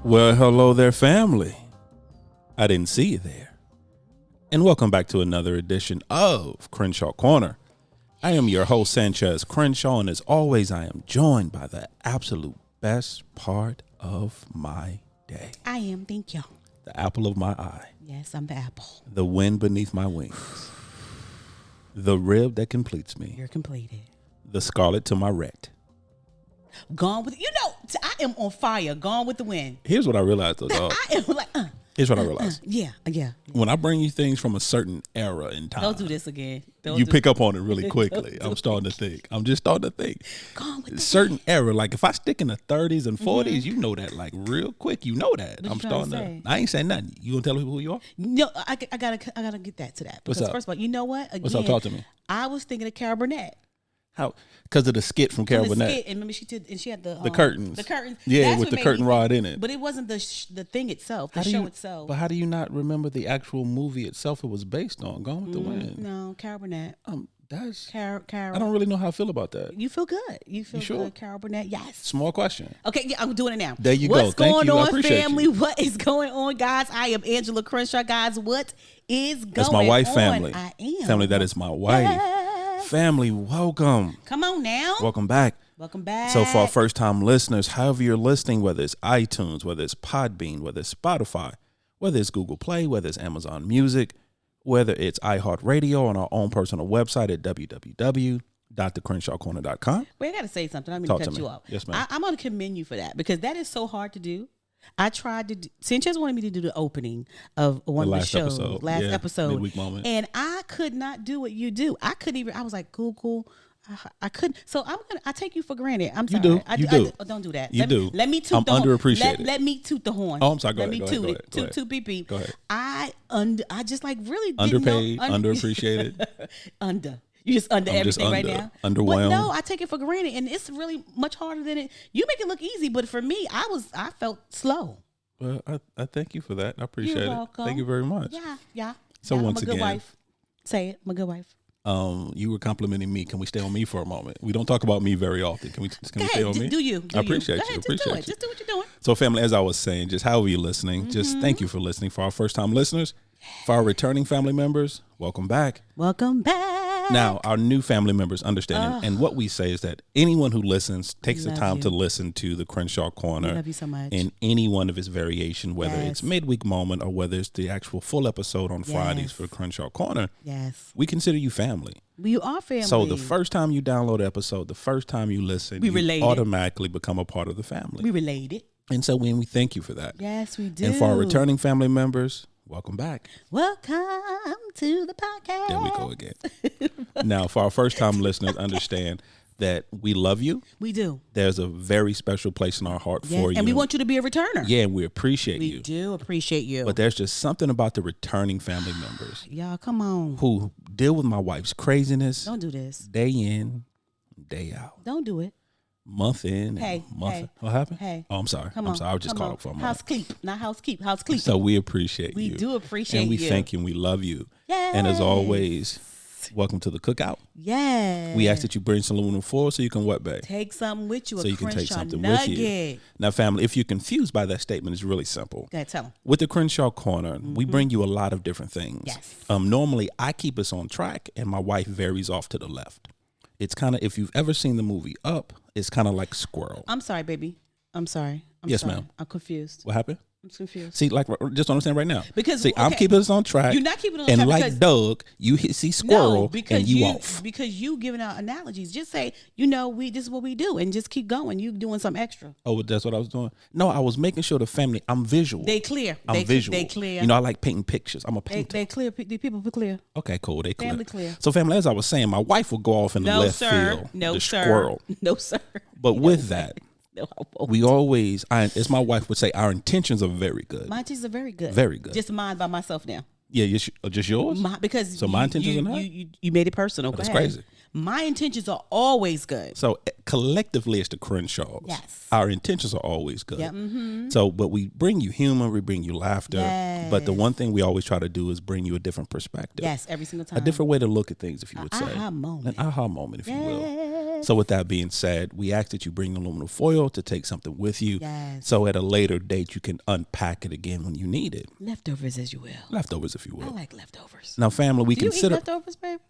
Well, hello there, family. I didn't see you there. And welcome back to another edition of Crenshaw Corner. I am your host, Sanchez Crenshaw, and as always, I am joined by the absolute best part of my day. I am, thank you. The apple of my eye. Yes, I'm the apple. The wind beneath my wings. The rib that completes me. You're completed. The scarlet to my ret. Gone with, I am on fire. Gone with the wind. Here's what I realized, though, dog. I am like, Here's what I realized. Yeah. When I bring you things from a certain era in time. Don't do this again. You pick up on it really quickly. I'm starting to think. I'm just starting to think. Gone with the certain era, like if I stick in the 30s and 40s, you know that like real quick. You know that. What I'm you trying to starting say? to. I ain't saying nothing. You gonna tell people who you are? No, I gotta get that to that. Because What's up? first of all, you know what? Again, What's up? Talk to me. I was thinking of Carol Burnett. How? Because of the skit from Carol Burnett. And remember she did, and she had the curtains. The curtains. Yeah, That's with what the made curtain me rod think, in it. But it wasn't the thing itself, the How do show you- itself. But how do you not remember the actual movie itself? It was based on Gone with the Wind. No, Carol Burnett. That's. Carol. I don't really know how I feel about that. You feel good. You feel sure? good, Carol Burnett. Yes. Small question. Okay, yeah, I'm doing it now. There you go. What's Thank going you. I on, appreciate family? you. What is going on, guys? I am Angela Crenshaw, guys. What is going on? That's my wife, family. I am. Family, that is my wife. Yes. Family, welcome. Come on now. Welcome back. Welcome back. So for our first time listeners, however you're listening, whether it's iTunes, whether it's Podbean, whether it's Spotify, whether it's Google Play, whether it's Amazon Music, whether it's iHeartRadio on our own personal website at www.thecrenshawcorner.com. Wait, I got to say something. I mean Talk to to cut me. you off. Yes, ma'am. I'm going to commend you for that because that is so hard to do. I tried to do, Sanchez wanted me to do the opening of one of the shows, last episode. Midweek moment. And I could not do what you do. I was like, Google. I couldn't. So I take you for granted. I'm sorry. do. You do. Don't do that. Let me toot I'm the horn. underappreciated. Let me toot the horn. Oh, I'm sorry. Go let ahead. me Go toot ahead. it. Go ahead. Toot beep beep. Go ahead. I just like really didn't Underpaid, know. underappreciated. Under. You just under everything right now. Underwhelmed. But no, I take it for granted, and it's really much harder than it. You make it look easy, but for me, I felt slow. Well, I thank you for that. I appreciate You're it. welcome. Thank you very much. Yeah. So yeah, once I'm a good again- wife. Say it. I'm a good wife. You were complimenting me. Can we stay on me for a moment? We don't talk about me very often. Can we Go stay on ahead. me? Do you? I appreciate Go you. ahead, Appreciate just do it. you. Just do what you're doing. So, family, as I was saying, just however you're listening, just thank you for listening. For our first-time listeners, for our returning family members, welcome back. Welcome back. Now, our new family members understand, and what we say is that anyone who listens takes the Love time you. to listen to the Crenshaw Corner. Love you so much. In any one of its variation, whether it's Yes. midweek moment or whether it's the actual full episode on Fridays Yes. for Crenshaw Corner, Yes. we consider you family. We are family. So the first time you download an episode, the first time you listen, We you related. automatically become a part of the family. we related. And so we thank you for that. Yes, we do. And for our returning family members, welcome back. Welcome to the podcast. There we go again. Now, for our first time listeners, understand that we love you. We do. There's a very special place in our heart Yes. for you. And we want you to be a returner. Yeah, and we appreciate We you. do appreciate you. But there's just something about the returning family members Y'all, come on. who deal with my wife's craziness Don't do this. day in, day out, Don't do it. month in, and Hey, month. hey, What happened? hey. Oh, I'm sorry. Come on. I'm sorry. I was just come caught on. up for a House moment. keep. Not housekeep. Housekeep. So we appreciate We you. do appreciate and we you. thank you and we love you. Yes. And as always, welcome to the cookout. Yes. We ask that you bring some aluminum foil so you can what, babe? Take something with you. So a you can take Crenshaw something nugget. with you. Now, family, if you're confused by that statement, it's really simple. Go ahead, tell them. With the Crenshaw Corner, we bring you a lot of different things. Yes. Normally, I keep us on track, and my wife varies off to the left. It's kind of, if you've ever seen the movie Up, it's kind of like Squirrel. I'm sorry, baby. I'm sorry. Yes, sorry. ma'am. I'm confused. What happened? I'm confused. See, like, just understand right now. Because, see, I'm okay, keeping us on track. You're not keeping it on and track like because- Doug, you see Squirrel, because and you off. Because you giving out analogies. Just say, this is what we do, and just keep going. You doing something extra. Oh, that's what I was doing? No, I was making sure the family, I'm visual. They clear. I'm visual. They clear. You know, I like painting pictures. I'm a They painter. clear. The people be clear. Okay, cool. They clear. Family clear. So, family, as I was saying, my wife will go off in the No, left sir. field. No, the sir. Squirrel. No, sir. But No with way. that, No, I won't. we always, as my wife would say, our intentions are very good. My intentions are very good. Very good. Just mine by myself now. Yeah, just yours? Because So my intentions are not? you made it personal. Go That's ahead. crazy. My intentions are always good. So collectively, it's the Crenshaws. Yes. Our intentions are always good. Yeah. Mm-hmm. So, but we bring you humor, we bring you laughter. Yes. But the one thing we always try to do is bring you a different perspective. Yes, every single time. A different way to look at things, if you would say. aha moment. An aha moment, if you will. Yes. So with that being said, we ask that you bring aluminum foil to take something with you. Yes. So at a later date, you can unpack it again when you need it. Leftovers, as you will. Leftovers, if you will. I like leftovers. Now, family, we Do you consider. eat leftovers, babe?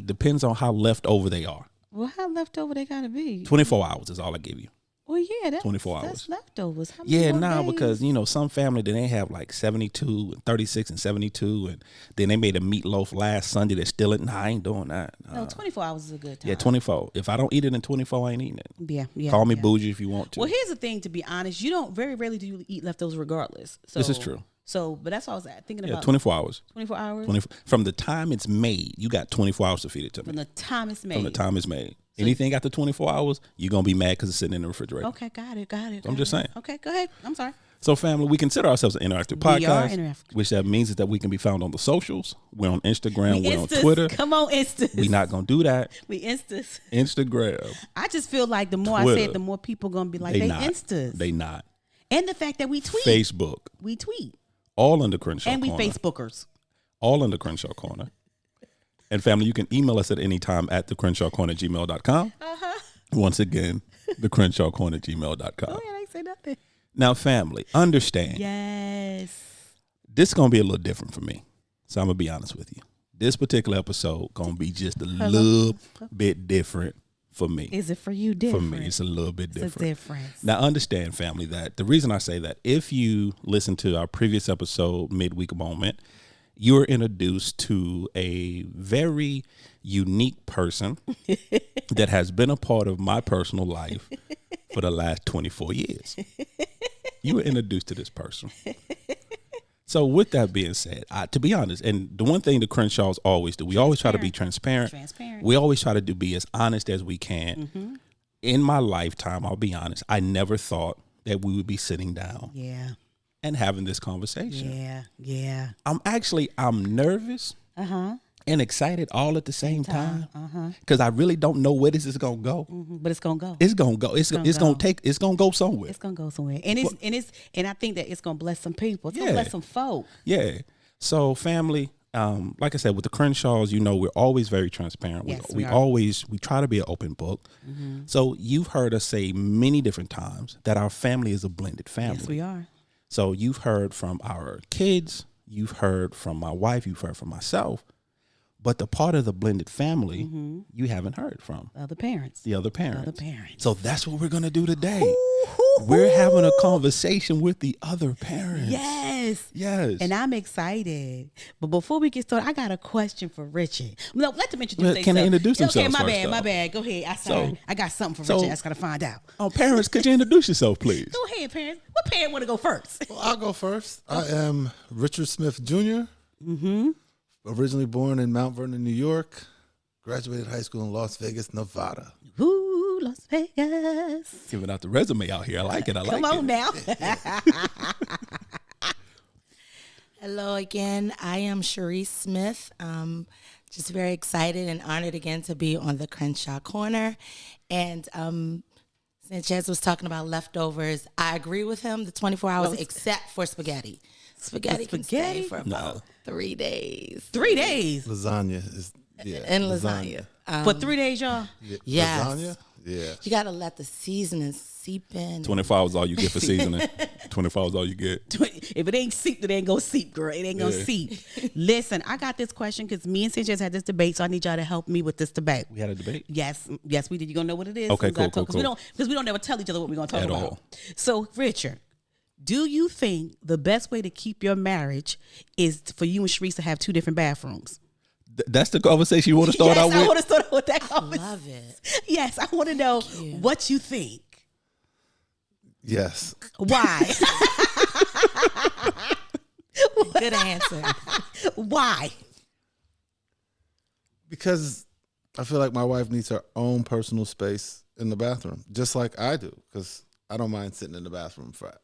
Depends on how leftover they are. Well, how leftover they gotta be? 24 hours is all I give you. Well, yeah, that's 24 hours. That's leftovers. How many more days? Because some family, then they have like 72 and 36 and 72, and then they made a meatloaf last Sunday. They're still I ain't doing that. No, 24 hours is a good time. Yeah, 24. If I don't eat it in 24, I ain't eating it. Yeah. Call me bougie if you want to. Well, here's the thing. To be honest, you don't very rarely do you eat leftovers regardless. So, this is true. So, but that's what I was thinking about. 24 hours. 24 hours. 24, from the time it's made, you got 24 hours to feed it to me. From the time it's made. From the time it's made. Anything after 24 hours, you're going to be mad because it's sitting in the refrigerator. Okay, got it. I'm just saying. Okay, go ahead. I'm sorry. So, family, we consider ourselves an interactive podcast. We are interactive. Which that means is that we can be found on the socials. We're on Instagram. We're on Instas. Twitter. Come on, Instas. We're not going to do that. We Instas. Instagram. I just feel like the more Twitter. I say it, the more people going to be like, they Instas. They not. And the fact that we tweet. Facebook. We tweet. All under Crenshaw And we Corner. Facebookers. All under Crenshaw Corner. And family, you can email us at any time at thecrenshawcorner@gmail.com. Once again, thecrenshawcorner@gmail.com. Oh, yeah, I ain't say nothing. Now, family, understand. Yes. This is going to be a little different for me. So I'm going to be honest with you. This particular episode going to be just a little bit different for me. Is it for you different? For me, it's a little bit different. It's a difference. Now, understand, family, that the reason I say that, if you listen to our previous episode, Midweek Moment, you are introduced to a very unique person that has been a part of my personal life for the last 24 years. You were introduced to this person. So with that being said, to be honest, and the one thing the Crenshaws always do, we always try to be transparent. We always try to be as honest as we can. Mm-hmm. In my lifetime, I'll be honest, I never thought that we would be sitting down and having this conversation. Yeah. I'm nervous and excited all at the same time. Because I really don't know where this is gonna go. Mm-hmm. But it's gonna go. It's gonna go. It's gonna go somewhere. It's gonna go somewhere. And I think that it's gonna bless some people. It's gonna bless some folk. Yeah. So family, like I said, with the Crenshaws, we're always very transparent. Yes, we try to be an open book. Mm-hmm. So you've heard us say many different times that our family is a blended family. Yes, we are. So you've heard from our kids, you've heard from my wife, you've heard from myself, but the part of the blended family you haven't heard from. The other parents. So that's what we're going to do today. We're having a conversation with the other parents. Yes. And I'm excited. But before we get started, I got a question for Richard. No, let them introduce themselves. Can they introduce themselves? Okay, my bad. Go ahead. I got something for Richard. I just got to find out. Oh, parents, could you introduce yourself, please? Go ahead, parents. What parent want to go first? Well, I'll go first. I am Richard Smith Jr. Originally born in Mount Vernon, New York. Graduated high school in Las Vegas, Nevada. Ooh, Las Vegas. Giving out the resume out here. I like it. Come on now. Hello again. I am Cherise Smith. Just very excited and honored again to be on the Crenshaw Corner. And Sanchez was talking about leftovers. I agree with him, the 24 hours, except for spaghetti. Spaghetti can stay for about 3 days. 3 days? Lasagna is, And lasagna. For 3 days, y'all? Yes. Lasagna? Yeah. You got to let the seasoning seep in. 24 hours all you get for seasoning. 24 hours all you get. If it ain't seeped, it ain't gonna seep, girl. It ain't gonna seep. Listen, I got this question because me and Sanchez had this debate, so I need y'all to help me with this debate. We had a debate? Yes, we did. You gonna know what it is? Okay, cool. Because we don't never tell each other what we're gonna talk At about. all. So, Richard, do you think the best way to keep your marriage is for you and Sharice to have 2 different bathrooms? That's the conversation you want to start out with? Yes, I want to start out with that conversation. I love it. Yes, I want to know what you think. Yes. Why? Good answer. Why? Because I feel like my wife needs her own personal space in the bathroom, just like I do, because I don't mind sitting in the bathroom for an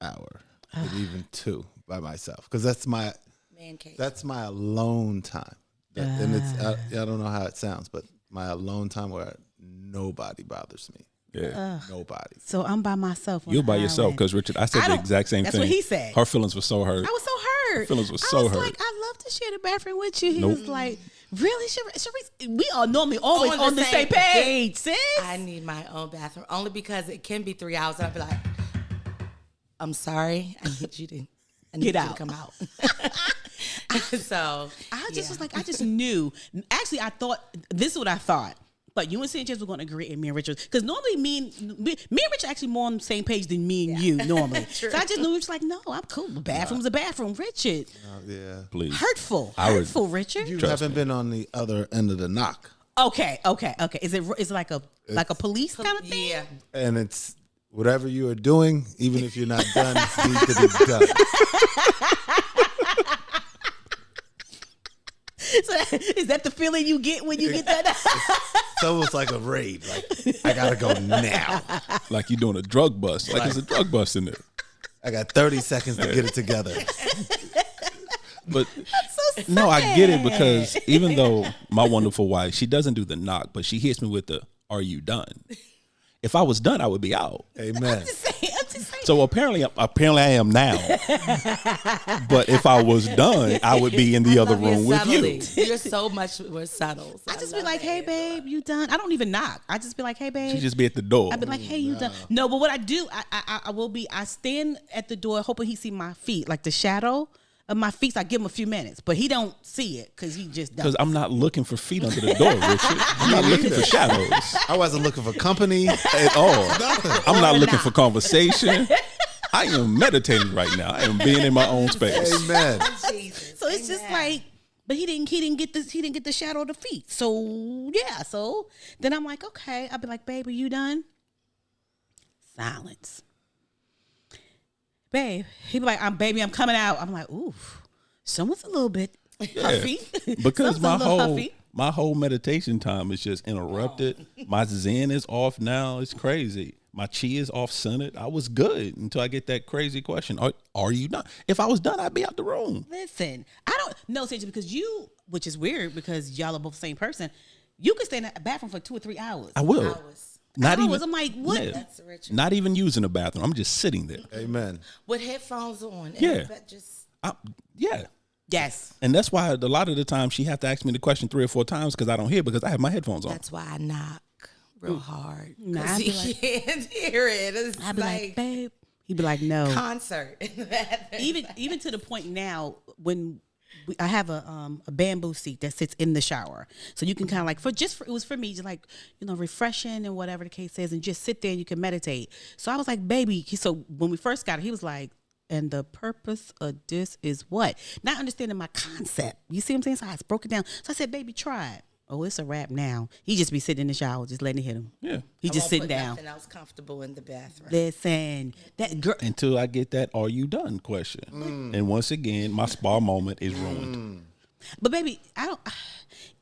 hour, maybe even 2 by myself, because that's my Man cave. That's my alone time. And it's I don't know how it sounds, but my alone time where nobody bothers me. Yeah. Nobody. So I'm by myself. You're by yourself, because Richard, I said the exact same thing. That's what he said. Her feelings were so hurt. I was so hurt. Her feelings were so hurt. I was like, I'd love to share the bathroom with you. He was like, Really, Sharice? We are normally always on the same page, sis. I need my own bathroom only because it can be 3 hours. And I'll be like, I'm sorry. I need you to Get out. to come out. So I just was like, I just knew. Actually, I thought this is what I thought. But you and Sanchez were going to agree, and me and Richard, because normally me and Richard actually more on the same page than me and you normally. So I just knew he was like, no, I'm cool. The bathroom's a bathroom, Richard. Yeah, Please. Hurtful, Richard. you haven't been on the other end of the knock. Okay. Is it like a police kind of thing? yeah. And it's whatever you are doing, even if you're not done, needs to be done. So is that the feeling you get when you get that? It's almost like a raid. Like, I gotta go now. Like you're doing a drug bust. Like there's a drug bust in there. I got 30 seconds to get it together. But So no, I sad. get it, because even though my wonderful wife, she doesn't do the knock, but she hits me with the, "Are you done?" If I was done, I would be out. Amen. I'm just saying. So apparently I am now. But if I was done, I would be in the other room with you. You're so much more subtle. So I just be like, hey, babe, you done? I don't even knock. I just be like, hey, babe. She just be at the door. I'd be like, hey, you done? No, but what I do, I stand at the door hoping he see my feet, like the shadow of my feet. So I give him a few minutes, but he don't see it because he just does. Because I'm not looking for feet under the door, Richard. I'm not looking for shadows I wasn't looking for company. at all. Nothing. I'm not Or looking not. for conversation. I am meditating right now. I am being in my own space. Amen. Jesus. So it's just like, but he didn't get the shadow of the feet. So yeah, so then I'm like, okay. I'd be like, babe, are you done? Silence. Babe, he'd be like, I'm coming out. I'm like, ooh, someone's a little bit huffy. Because Someone's a little huffy. my whole meditation time is just interrupted. My zen is off now. It's crazy. My chi is off centered. I was good until I get that crazy question. Are you done? If I was done, I'd be out the room. Listen, I don't know, Sage, because you, which is weird because y'all are both the same person, you could stay in the bathroom for 2 or 3 hours. I will. Hours. Not Hours. even. I'm like, what? Yeah. That's rich. Not even using the bathroom. I'm just sitting there. Amen. With headphones on. And Yeah. Just Yeah. Yes. And that's why a lot of the time she have to ask me the question 3 or 4 times because I don't hear, because I have my headphones on. that's why I knock real hard. Nah, Because I'd he be like- can't hear it. It's I'd be like, babe. He'd be like, no. concert. even to the point now when I have a bamboo seat that sits in the shower, so you can kind of like it was for me, just like, you know, refreshing and whatever the case is, and just sit there and you can meditate. So I was like, baby. So when we first got it, he was like, and the purpose of this is what? Not understanding my concept. You see what I'm saying? So I broke it down. So I said, baby, try it. Oh, it's a wrap now. He just be sitting in the shower, just letting it hit him. Yeah. He just sitting down. Nothing else comfortable in the bathroom. Listen, that girl. Until I get that "Are you done?" question. And once again, my spa moment is ruined. But baby, I don't.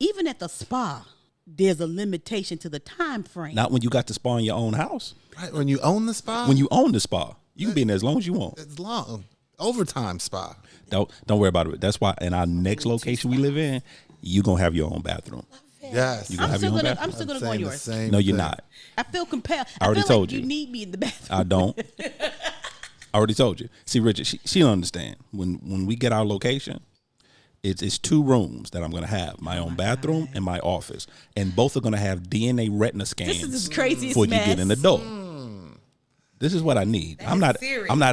Even at the spa, there's a limitation to the time frame. Not when you got the spa in your own house. Right. When you own the spa, When you own the spa, you can be in there as long as you want. it's long. Overtime spa. Don't worry about it. That's why in our next location we live in, you're gonna have your own bathroom. Yes. You gonna I'm have your still own gonna. bathroom. I'm still gonna go on saying the yours. same No, you're thing. not. I feel compelled. I already feel told like you. you need me in the bathroom. I don't. I already told you. See, Richard, she don't understand. When we get our location, it's 2 rooms that I'm gonna have. My own bathroom and my office. And both are gonna have DNA retina scans This is the craziest before you mess. get in the door. This is what I need. I'm not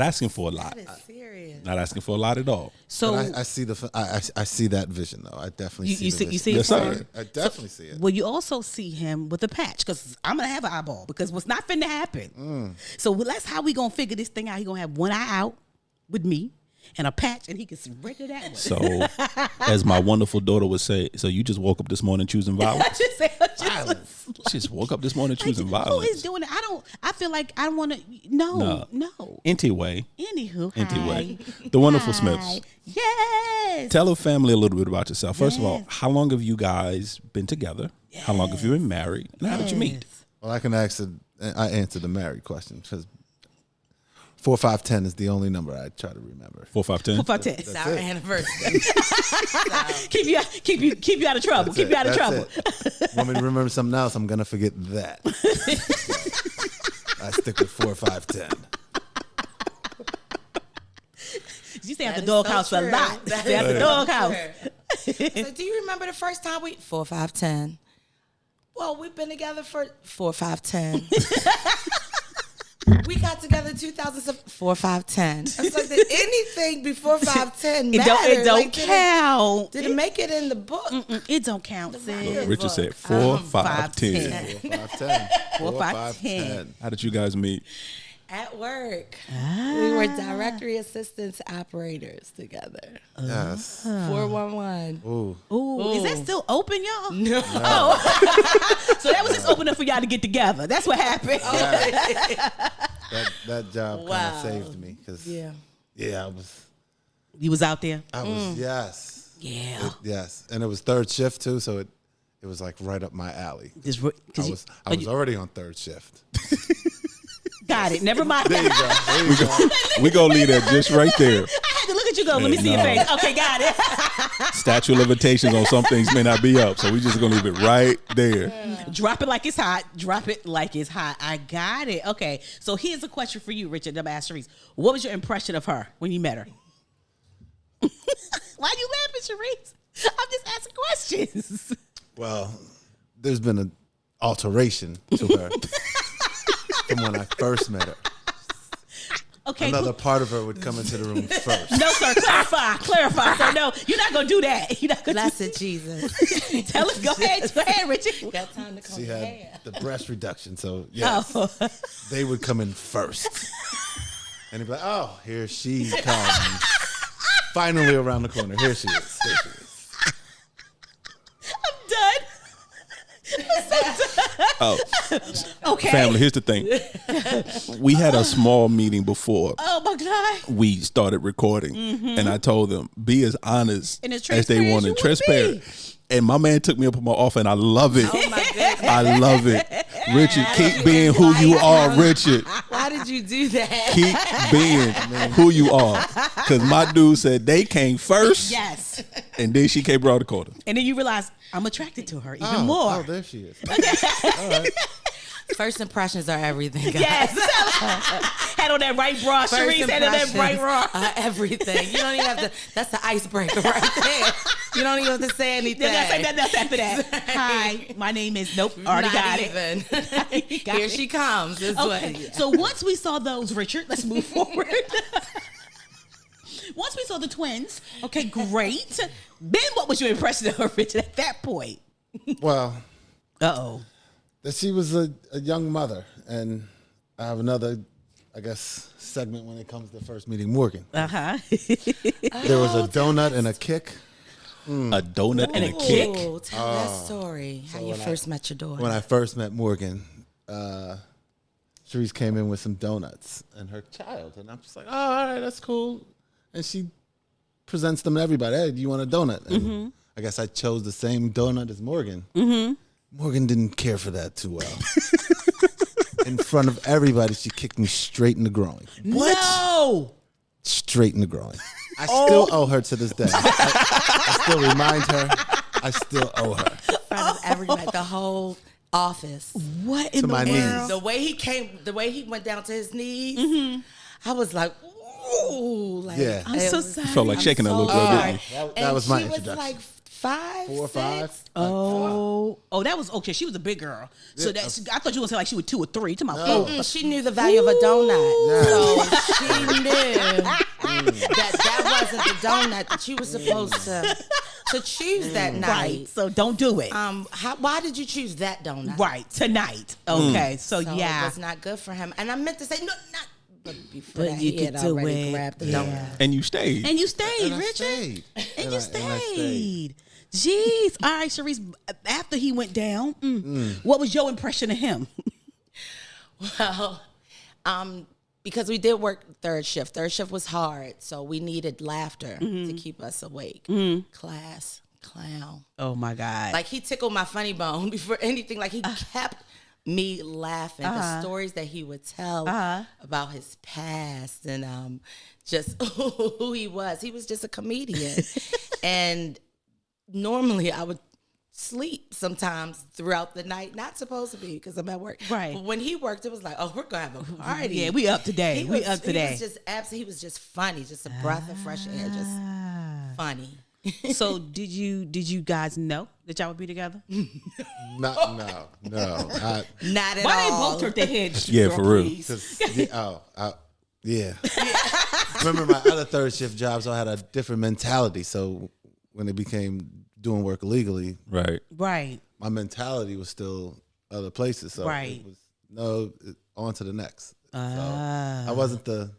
asking for a lot. That is serious. Not asking for a lot at all. So But I see I see that vision though. I definitely You- see. you the see- vision. you see it, Yes, sir? sir. I definitely see it. well, you also see him with a patch because I'm gonna have an eyeball because what's not finna happen. So that's how we gonna figure this thing out. He gonna have one eye out with me and a patch, and he can see right to that way. So, as my wonderful daughter would say, so you just woke up this morning choosing violence? She just woke up this morning choosing Who violence. is doing it? I feel like I want to. No. Anyway, Anywho, Anyway, hi. the wonderful Hi. Smiths. Yes. Tell the family a little bit about yourself. First of all, Yes. how long have you guys been together? How long have you been married? And how did you meet? Well, I answer the married question because 4510 is the only number I try to remember. 4, 5, 10? 4, 5, 10. It's our anniversary. Keep you out of trouble. Keep you out of trouble. Want me to remember something else? I'm gonna forget that. I stick with 4, 5, 10. You stay at That the is so doghouse a true. lot. That Stay at is the so doghouse. true. said, do you remember the first time 4, 5, 10? Well, we've been together for 4, 5, 10. We got together in 2007. 4, 5, 10. I was like, did anything before 5, 10 matter? It don't Like, count. Did it make it in the book? It don't count, sis. Richard said 4, 5, 10. 4, 5, 10. 4, 5, 10. How did you guys meet? At work. We were directory assistants operators together. Yes. 411. Ooh. Is that still open, y'all? No. So that was just open up for y'all to get together. That's what happened. That job kind Wow. of saved me because Yeah. You was out there? I was yes. Yeah. Yes. And it was third shift too, so it was like right up my alley. Just I was already on third shift. got it. Never mind. There you go. There you go. We gonna leave that just right there. I had to look at you go. Let me see your no. face. Okay, got it. Statute of limitations on some things may not be up, so we just gonna leave it right there. Drop it like it's hot. Drop it like it's hot. I got it. Okay. So here's a question for you, Richard W. Sharice. What was your impression of her when you met her? Why you laughing, Sharice? I'm just asking questions. Well, there's been an alteration to her from when I first met her. Okay. Another part of her would come into the room first. No, sir. Clarify. So no, you're not gonna do that. You're not gonna Blessed Jesus. tell us. Go ahead, Richard. Got time to comb She your had hair. the breast reduction, so yes, they would come in first. And he'd be like, "Oh, here she comes! Finally around the corner. Here she is. Here she is." I'm done. Oh, Okay. family, here's the thing. We had a small meeting before Oh my God. we started recording, and I told them, be as honest And as as they transparent want as and you wanna transparent. And my man took me up on my offer, and I love it. Oh my goodness. I love it. Richard, keep being who you are, Richard. Why did you do that? Keep being who you are. Because my dude said they came first, Yes. and then she came around the corner. And then you realize I'm attracted to her even more. Oh, there she is. First impressions are everything, guys. Yes. Had on that right bra. Sharice had on that right bra. Everything. You don't even have to. That's the icebreaker right there. You don't even have to say anything. Then I say nothing else after that. Hi, my name is Nope. Already Not got even. it. Got Here it. she comes. Is Okay. what, So once we saw those, Richard, let's move forward. Once we saw the twins, okay, great. Then what was your impression of her, Richard, at that point? Well, Uh-oh. that she was a young mother, and I have another, I guess, segment when it comes to first meeting Morgan. Uh-huh. There was a donut and a kick. A donut and a kick. Ooh, tell that story. How you first met your daughter. When I first met Morgan, Sharice came in with some donuts and her child, and I'm just like, oh, all right, that's cool. And she presents them to everybody. Hey, do you want a donut? And I guess I chose the same donut as Morgan. Morgan didn't care for that too well. In front of everybody, she kicked me straight in the groin. What? No. Straight in the groin. I still owe her to this day. I still remind her. I still owe her. In front of everybody, the whole office. What in To the my world? knees. The way he came, the way he went down to his knees, I was like, ooh. Like, Yeah. I'm it so was- sorry. Felt like shaking a little bit, sorry. didn't you? That was my she introduction. was like 5, 4 or 5. 6. Oh, that was okay. She was a big girl, so Yeah. that's. I thought you were gonna say like she was 2 or 3. To my No. phone. She knew the value of a donut. Yeah. So she knew that wasn't the donut that you were supposed to choose that night. Right. So don't do it. Why did you choose that donut? Right tonight. Okay. So So yeah. it was not good for him. And I meant to say, no, not. But before But that, you he could had do already it. grabbed the Yeah. donut. And you stayed. And you stayed, And I Richard. stayed. And you I stayed. Jeez. All right, Sharice. After he went down, what was your impression of him? Well, because we did work third shift. Third shift was hard, so we needed laughter to keep us awake. Class clown. Oh my God. Like he tickled my funny bone before anything. Like he kept me laughing. The stories that he would tell about his past and just who he was. He was just a comedian. And normally I would sleep sometimes throughout the night. Not supposed to be because I'm at work. Right. But when he worked, it was like, oh, we're going to have a party. Yeah, we up today. He We was- up today. He was just funny. Just a breath of fresh air. Just funny. So did you guys know that y'all would be together? No. Not at Why they all. both turned their heads? Yeah, for real. Yeah. Remember my other third shift jobs, I had a different mentality. So when it became doing work illegally, Right. Right. my mentality was still other places. So Right. it was on to the next. So Ah. I wasn't the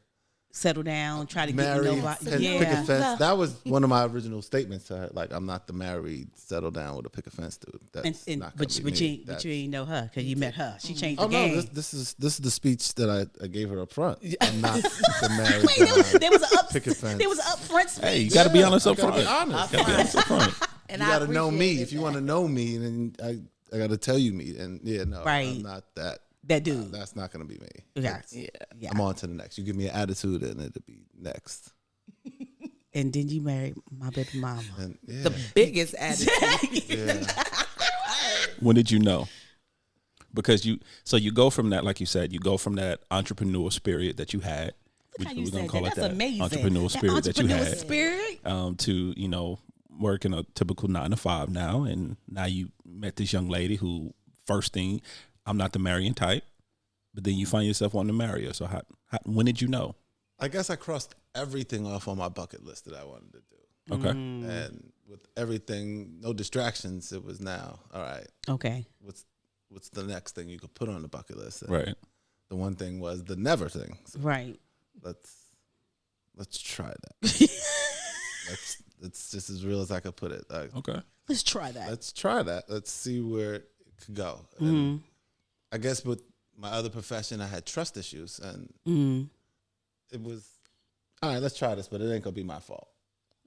Settle down, try to married get and nobody. pick a Yeah. fence. That was one of my original statements to her. Like, I'm not the married, settle down with a pick a fence dude. That's not But gonna be me. you ain't know her because you met her. She changed the Oh game. no! This is the speech that I gave her up front. I'm not the married Wait, there was an pick a fence. there was an upfront speech. Hey, you got to be honest up gotta front. be honest. Gotta be honest up front. And You I got to know me. appreciated If you that. want to know me, then I got to tell you me. And no, Right. I'm not that. That dude. That's not gonna be me. Yeah. Yeah. I'm on to the next. You give me an attitude, and it'll be next. And then you married my baby mama. And yeah, The biggest attitude. yeah. When did you know? Because you go from that, like you said, you go from that entrepreneurial spirit that you had. Look how you We're gonna said call that. it That's that amazing. entrepreneurial spirit that you entrepreneurial had. spirit. To working a typical 9 to 5 now, and now you met this young lady who first thing, I'm not the marrying type, but then you find yourself wanting to marry her. So how when did you know? I guess I crossed everything off on my bucket list that I wanted to do. Okay, And with everything, no distractions, it was now, all right, Okay. what's the next thing you could put on the bucket list? And right. the one thing was the never thing. So Right. let's try that. It's just as real as I could put it. Like, Okay, Let's try that. let's try that. Let's see where it could go. And I guess with my other profession, I had trust issues, and it was, all right, let's try this, but it ain't gonna be my fault.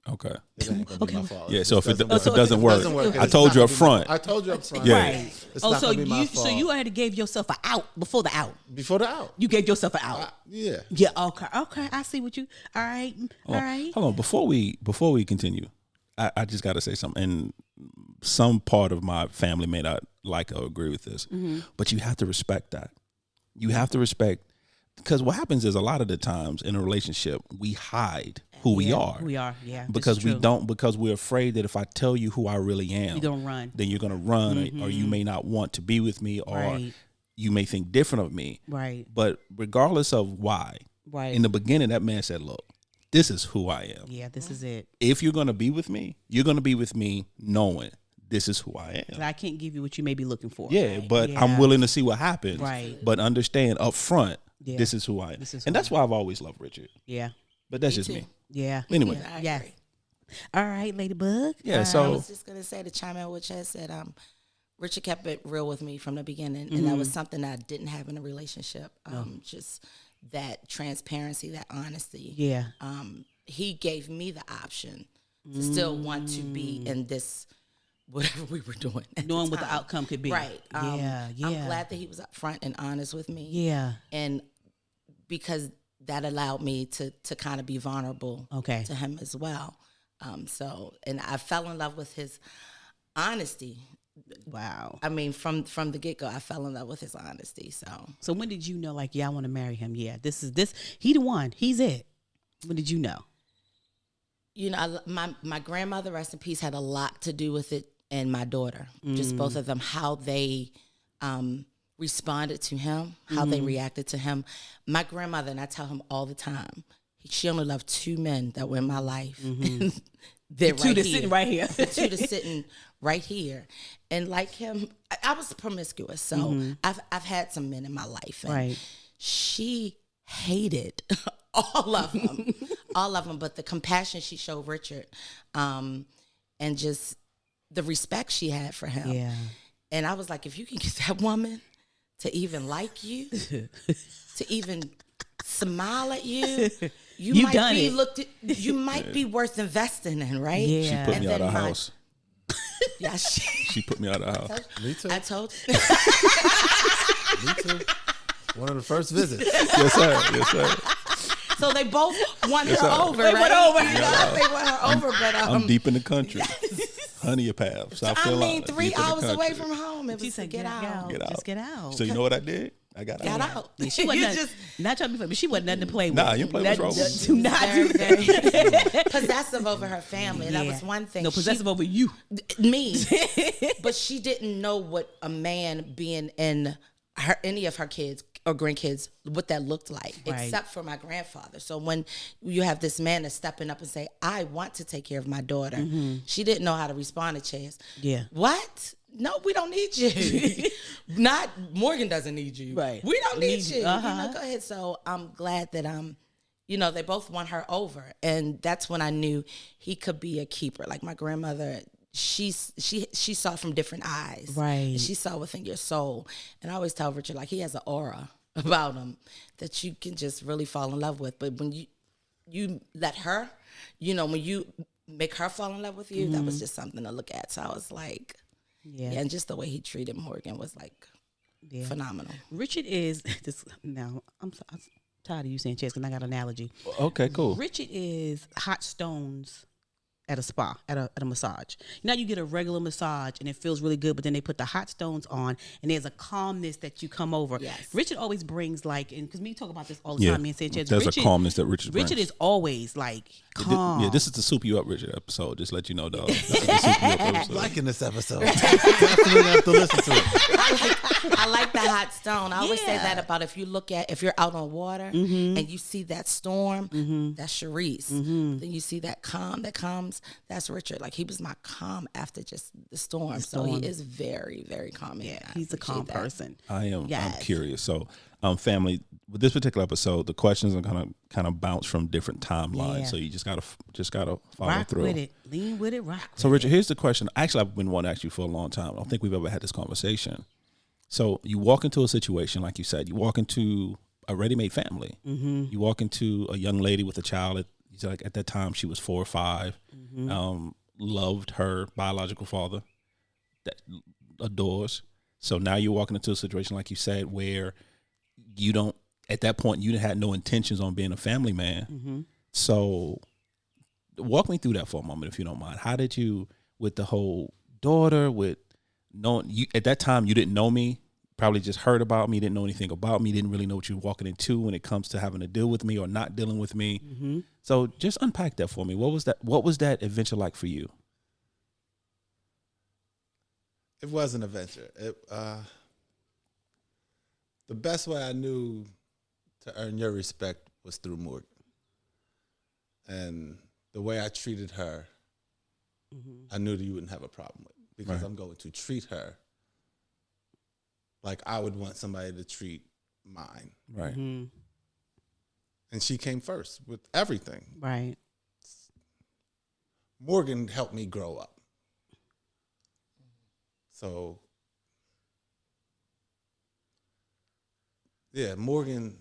okay. It ain't gonna be my fault. Yeah, so if it doesn't doesn't work, I it's told not you gonna up be my front. fault. I told you up front. Yeah. Right. It's Oh, not so gonna be my you fault. already gave yourself an out before the out. Before the out. You gave yourself an out. Yeah. Yeah. Okay. Okay. I see what you. All right. All right. Hold on, before we continue, I just got to say something. And some part of my family may not like or agree with this, but you have to respect that. You have to respect, because what happens is a lot of the times in a relationship we hide who we are. We are. Yeah. this Because is we true. don't, because we're afraid that if I tell you who I really am, You're gonna run. then you're gonna run, or you may not want to be with me, or Right. you may think different of me. Right. But regardless of why, Right. in the beginning, that man said, "Look, this is who I am. Yeah. This is it. If you're gonna be with me, you're gonna be with me knowing this is who I am." I can't give you what you may be looking for. Yeah, but Yeah. I'm willing to see what happens. Right. But understand up front, Yeah. this is who I am. This is And who that's why I've always loved Richard. Yeah. But that's Me just too. me. Yeah. Anyway. I Yes. agree. All right, Ladybug. Yeah, I so was just gonna say to chime in what Chad said. Richard kept it real with me from the beginning, and that was something I didn't have in a relationship. Just that transparency, that honesty. Yeah. He gave me the option to still want to be in this whatever we were doing, at Knowing what time. the outcome could be. Right. Yeah. Yeah. I'm glad that he was upfront and honest with me. Yeah. And because that allowed me to kind of be vulnerable Okay. to him as well. And I fell in love with his honesty. Wow. I mean, from the get-go, I fell in love with his honesty. So when did you know, like, yeah, I want to marry him? Yeah, this. He the one. He's it. When did you know? You know, my grandmother, rest in peace, had a lot to do with it, and my daughter, just both of them, how they responded to him, how they reacted to him. My grandmother, and I tell him all the time, she only loved 2 men that were in my life. They're Two right that's here. sitting right here. The 2 that's sitting right here. And like him, I was promiscuous, so I've had some men in my life. And Right. she hated all of them. All of them, but the compassion she showed Richard, and just the respect she had for him. Yeah. And I was like, if you can get that woman to even like you, to even smile at you, You might done be it. you might be worth investing in, right? she Yeah. put And me out then of the my- house. Yeah, She put me out of the house. Me too. I told Me too. One of the first visits. Yes, sir. Yes, sir. So they both won her sir. over, They right? went over. You know, they won her over, but I'm deep in the country. Honey Path, South I Carolina. mean, 3 deep in the hours away country. from home. It She was to said, get out. Get out. Just get out. So you know what I did? I got got out. out. Yeah, she You wasn't nothing, just not trying to be funny, but she wasn't nothing to play with. Nah, you play with That- Rose. Do not very, do that. very possessive over her family. And that Yeah. was one thing. No, possessive over you. Me. But she didn't know what a man being in any of her kids or grandkids, what that looked like, Right. except for my grandfather. So when you have this man that's stepping up and say, I want to take care of my daughter, she didn't know how to respond to Chaz. Yeah. What? No, we don't need you. Not Morgan doesn't need you. Right. We don't need you. Uh-huh. You know, go ahead. So I'm glad that you know, they both won her over. And that's when I knew he could be a keeper. Like my grandmother, she saw from different eyes. Right. And she saw within your soul. And I always tell Richard, like, he has an aura about him that you can just really fall in love with. But when you let her, you know, when you make her fall in love with you, that was just something to look at. So I was like, Yeah. yeah, and just the way he treated Morgan was like phenomenal. Richard is this. Now I'm tired of you saying Chaz because I got an analogy. Okay, cool. Richard is hot stones at a spa, at a massage. Now you get a regular massage and it feels really good, but then they put the hot stones on and there's a calmness that you come over. Yes. Richard always brings like, and because we talk about this all the Yeah, time, me and Sanchez. there's a calmness that Richard brings. Richard is always like calm. Yeah, this is the Soup You Up Richard episode. Just let you know, dog. This is the Soup You Up episode. Liking this episode. Definitely have to listen to it. I like the hot stone. I always say Yeah. that about if you're out on water and you see that storm, that's Sharice. Then you see that calm that comes, that's Richard. Like he was my calm after just the storm. So he is very, very calming. Yeah, I he's a calm appreciate that. person. I'm Yes. curious. So, family, with this particular episode, the questions are gonna kind of bounce from different timelines. Yeah. So you just gotta follow Rock through. with it, lean with it, rock. So, with Richard, here's the question. Actually, I've been wanting to ask you for a long time. I don't think we've ever had this conversation. So you walk into a situation, like you said, you walk into a ready-made family. Mm-hmm. You walk into a young lady with a child. At that time, she was 4 or 5. Loved her biological father. That adores. So now you're walking into a situation, like you said, where you don't. At that point, you had no intentions on being a family man. Mm-hmm. So walk me through that for a moment, if you don't mind. How did you, with the whole daughter, with knowing you at that time, you didn't know me, probably just heard about me, didn't know anything about me, didn't really know what you were walking into when it comes to having to deal with me or not dealing with me. Mm-hmm. So just unpack that for me. What was that adventure like for you? It was an adventure. The best way I knew to earn your respect was through Morgan. And the way I treated her, I knew that you wouldn't have a problem with, because Right. I'm going to treat her like I would want somebody to treat mine. Right. Mm-hmm. And she came first with everything. Right. Morgan helped me grow up. So, yeah, Morgan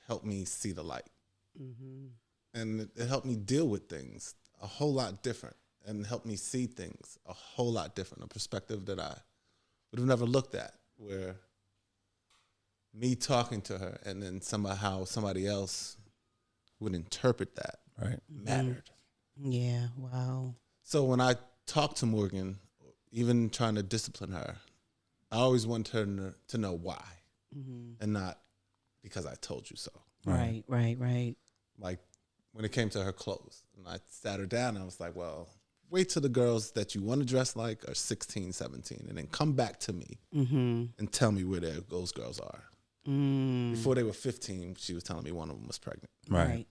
helped me see the light. Mm-hmm. And it helped me deal with things a whole lot different, and helped me see things a whole lot different, a perspective that I would have never looked at, where me talking to her and then somehow somebody else would interpret that Right. mattered. Yeah. Wow. So when I talked to Morgan, even trying to discipline her, I always wanted her to know why, and not because I told you so. Right. Right. Right. Like when it came to her clothes, and I sat her down, and I was like, well, wait till the girls that you want to dress like are 16, 17, and then come back to me and tell me where those girls are. Before they were 15, she was telling me one of them was pregnant. Right. Right.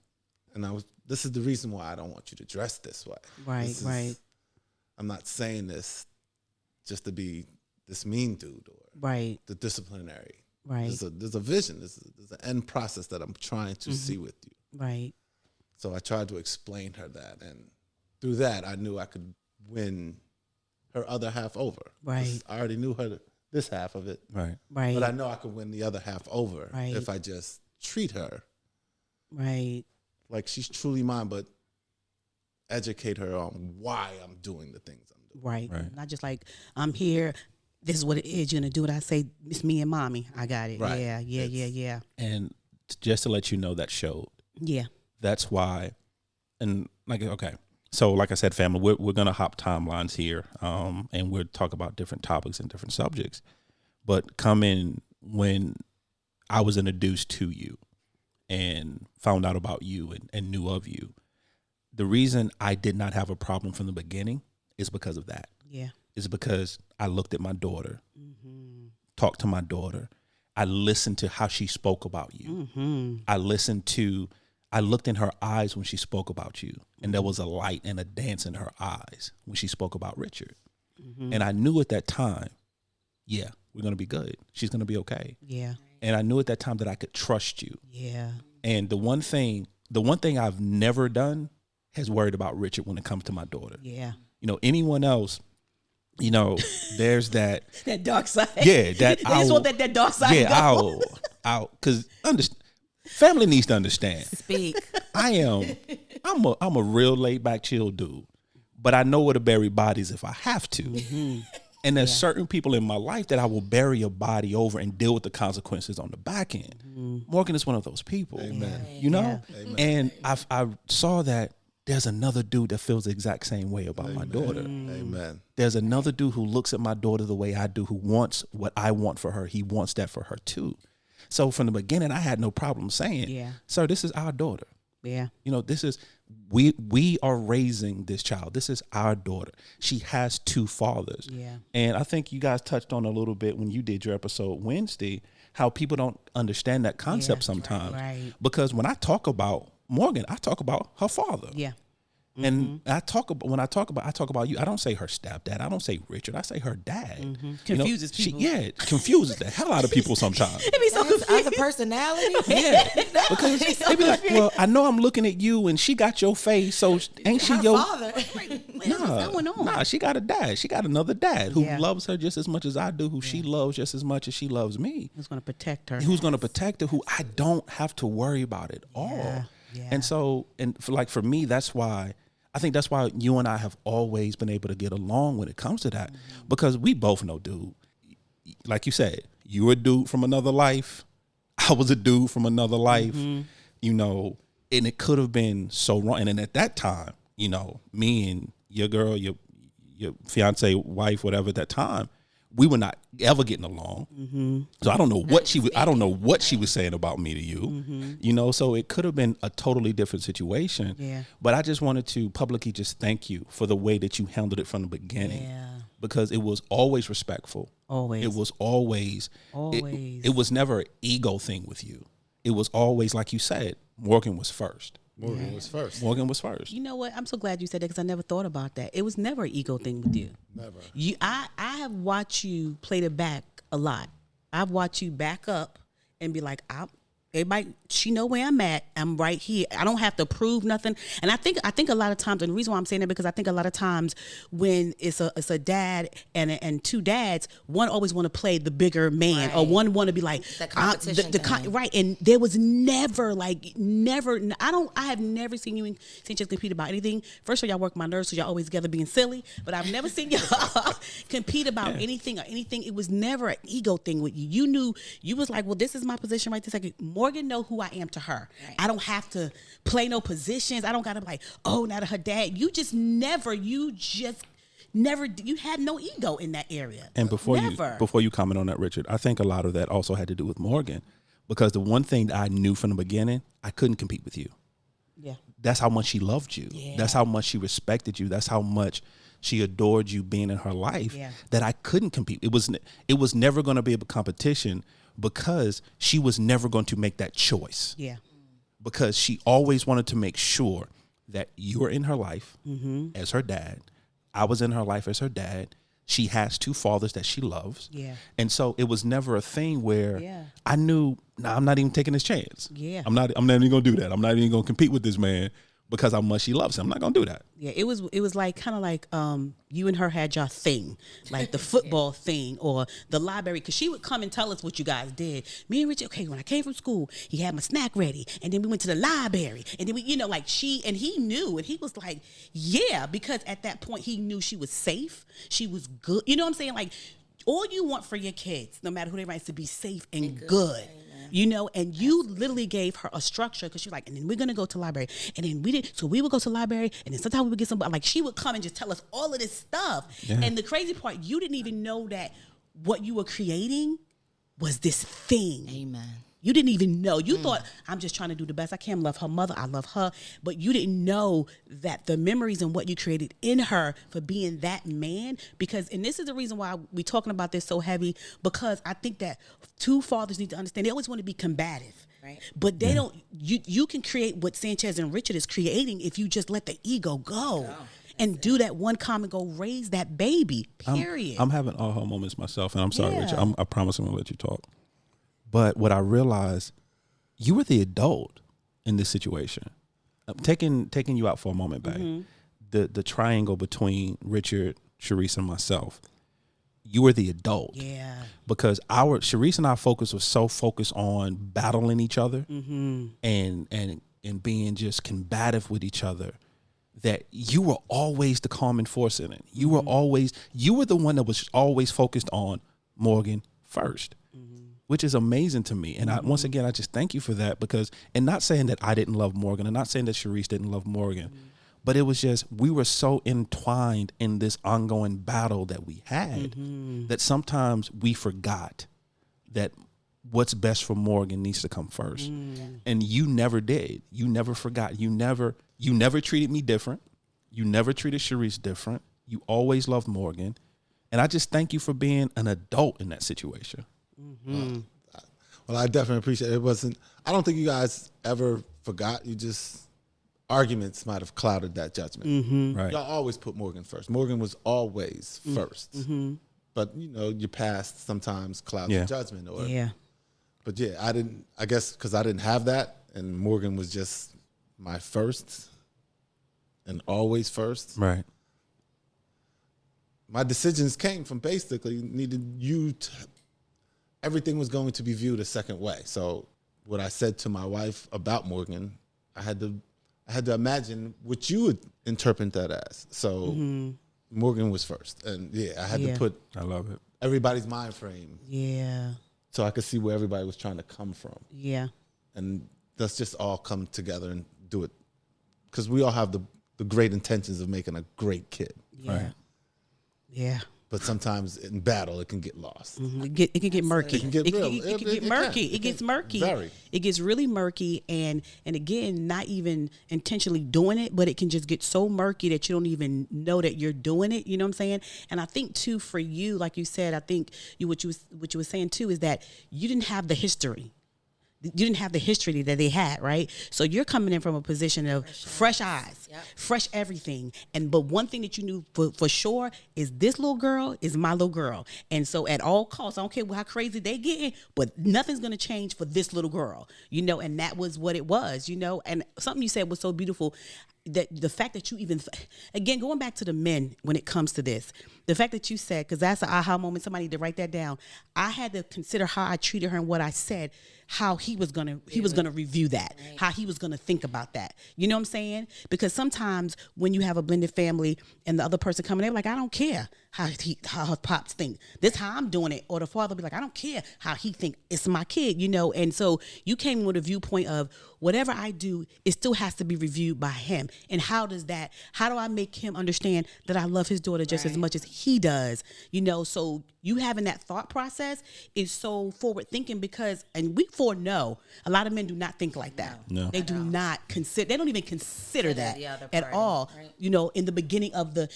And this is the reason why I don't want you to dress this way. Right. This is- Right. I'm not saying this just to be this mean dude or Right. the disciplinary. Right. There's a vision. There's an end process that I'm trying to see with you. Right. So I tried to explain her that, and through that, I knew I could win her other half over. 'Cause Right. I already knew this half of it, Right. Right. but I know I could win the other half over Right. if I just treat her Right. like she's truly mine, but educate her on why I'm doing the things I'm doing. Right. Right. Not just like, I'm here. This is what it is. You're going to do what I say. It's me and mommy. I got it. Right. Yeah. Yeah. Yeah. It's- Yeah. And just to let you know, that showed. Yeah. That's why, and like, okay. So like I said, family, we're going to hop timelines here, and we'll talk about different topics and different subjects. But come in when I was introduced to you and found out about you and knew of you. The reason I did not have a problem from the beginning is because of that. Yeah. It's because I looked at my daughter, talked to my daughter. I listened to how she spoke about you. I looked in her eyes when she spoke about you, and there was a light and a dance in her eyes when she spoke about Richard. And I knew at that time, yeah, we're going to be good. She's going to be okay. Yeah. And I knew at that time that I could trust you. Yeah. And the one thing I've never done has worried about Richard when it comes to my daughter. Yeah. You know, anyone else, you know, there's that. That dark side. Yeah, that they just want that dark side. Yeah, go. because family needs to understand. Speak. I'm a real laid back, chill dude, but I know where to bury bodies if I have to. And there's certain people in my life that I will bury a body over and deal with the consequences on the back end. Morgan is one of those people. Amen. You know, Amen. and I saw that there's another dude that feels the exact same way about my daughter. Amen. There's another dude who looks at my daughter the way I do, who wants what I want for her. He wants that for her too. So from the beginning, I had no problem saying, sir, this is our daughter. Yeah. You know, this is, we are raising this child. This is our daughter. She has two fathers. Yeah. And I think you guys touched on a little bit when you did your episode Wednesday, how people don't understand that concept sometimes. Right. Because when I talk about Morgan, I talk about her father. Yeah. And I talk about you. I don't say her stepdad. I don't say Richard. I say her dad. You know, Confuses people. It confuses the hell out of people sometimes. It'd be so confusing. Other personalities. Yeah, because they be like, well, I know I'm looking at you, and she got your face, so ain't she Her your father. What's going on? Nah, she got a dad. She got another dad who Yeah. loves her just as much as I do, who she loves just as much as she loves me. Who's going to protect her? Who's going to protect her, who I don't have to worry about at all. Yeah. And so, for me, I think that's why you and I have always been able to get along when it comes to that, because we both know, dude, like you said, you a dude from another life. I was a dude from another life, you know, and it could have been so wrong. And then at that time, you know, me and your girl, your fiance, wife, whatever, at that time, we were not ever getting along. So I don't know what she was saying about me to you, you know, so it could have been a totally different situation. Yeah. But I just wanted to publicly just thank you for the way that you handled it from the beginning. Yeah. Because it was always respectful. Always. It was always. Always. It was never an ego thing with you. It was always, like you said, Morgan was first. Morgan was first. Morgan was first. You know what? I'm so glad you said that, because I never thought about that. It was never an ego thing with you. Never. I have watched you play the back a lot. I've watched you back up and be like, everybody, she know where I'm at. I'm right here. I don't have to prove nothing. And I think a lot of times, and the reason why I'm saying that, because I think a lot of times when it's a dad and two dads, one always want to play the bigger man, or one want to be like The competition thing. right. And there was never. I have never seen you and Sanchez compete about anything. First of all, y'all work my nerves, so y'all always together being silly. But I've never seen y'all compete about anything or anything. It was never an ego thing with you. You knew, you was like, well, this is my position right this second. Morgan know who I am to her. Right. I don't have to play no positions. I don't got to be like, oh, now to her dad. You had no ego in that area. And before you comment on that, Richard, I think a lot of that also had to do with Morgan, because the one thing that I knew from the beginning, I couldn't compete with you. Yeah. That's how much she loved you. Yeah. That's how much she respected you. That's how much she adored you being in her life. Yeah. That I couldn't compete. It was never going to be a competition, because she was never going to make that choice. Yeah. Because she always wanted to make sure that you were in her life as her dad. I was in her life as her dad. She has two fathers that she loves. Yeah. And so it was never a thing where Yeah. I knew, I'm not even taking this chance. Yeah. I'm not even going to do that. I'm not even going to compete with this man because how much she loves him. I'm not going to do that. Yeah, it was like kind of like you and her had your thing, like the football thing or the library, because she would come and tell us what you guys did. Me and Richard, okay, when I came from school, he had my snack ready, and then we went to the library, and then we, you know, like he knew, and he was like, yeah, because at that point he knew she was safe, she was good. You know what I'm saying? Like, all you want for your kids, no matter who they are, is to be safe and good. You know, and you literally gave her a structure, because she's like, and then we're going to go to the library. And then we would go to the library, and then sometimes we would get some, like she would come and just tell us all of this stuff. Yeah. And the crazy part, you didn't even know that what you were creating was this thing. Amen. You didn't even know. You thought, I'm just trying to do the best I can. Love her mother. I love her. But you didn't know that the memories and what you created in her for being that man. Because, and this is the reason why we're talking about this so heavy, because I think that two fathers need to understand they always want to be combative. Right. But they don't, you can create what Sanchez and Richard is creating if you just let the ego go. And do that one comment, go raise that baby, period. I'm having aha moments myself, and I'm sorry, Yeah. Richard. I promise I'm going to let you talk. But what I realized, you were the adult in this situation. I'm taking you out for a moment, babe. The triangle between Richard, Sharice, and myself, you were the adult. Yeah. Because Sharice and our focus was so focused on battling each other and being just combative with each other, that you were always the calming force in it. You were the one that was always focused on Morgan first, which is amazing to me. And once again, I just thank you for that, because, and not saying that I didn't love Morgan, and not saying that Sharice didn't love Morgan, but it was just, we were so entwined in this ongoing battle that we had that sometimes we forgot that what's best for Morgan needs to come first. And you never did. You never forgot. You never treated me different. You never treated Sharice different. You always loved Morgan. And I just thank you for being an adult in that situation. Well, I definitely appreciate it. I don't think you guys ever forgot. You just, arguments might have clouded that judgment. Right. Y'all always put Morgan first. Morgan was always first. But, your past sometimes clouds your judgment. But yeah, I guess because I didn't have that, and Morgan was just my first and always first. Right. My decisions came from basically everything was going to be viewed a second way. So what I said to my wife about Morgan, I had to imagine what you would interpret that as. So Morgan was first. And I had to put I love it. everybody's mind frame. Yeah. So I could see where everybody was trying to come from. Yeah. And let's just all come together and do it. Because we all have the great intentions of making a great kid. Yeah. Right. Yeah. But sometimes in battle, it can get lost. It can get murky. It can get real. It can get murky. It gets murky. Very. It gets really murky, and again, not even intentionally doing it, but it can just get so murky that you don't even know that you're doing it. You know what I'm saying? And I think too, for you, like you said, I think what you were saying too is that you didn't have the history. You didn't have the history that they had, right? So you're coming in from a position of fresh eyes, fresh everything. But one thing that you knew for sure is this little girl is my little girl. And so at all costs, I don't care how crazy they getting, but nothing's going to change for this little girl, and that was what it was, And something you said was so beautiful, that the fact that you even, again, going back to the men when it comes to this, the fact that you said, because that's an aha moment, somebody need to write that down. I had to consider how I treated her and what I said, how he was gonna review that, how he was gonna think about that. You know what I'm saying? Because sometimes when you have a blended family and the other person coming, they're like, I don't care how her pops think. This how I'm doing it. Or the father be like, I don't care how he think. It's my kid, And so you came with a viewpoint of whatever I do, it still has to be reviewed by him. And how do I make him understand that I love his daughter just as much as he does? So you having that thought process is so forward thinking, because, and we foreknow a lot of men do not think like that. No. They do not consider, they don't even consider that the other at party, all. right? In the beginning of the,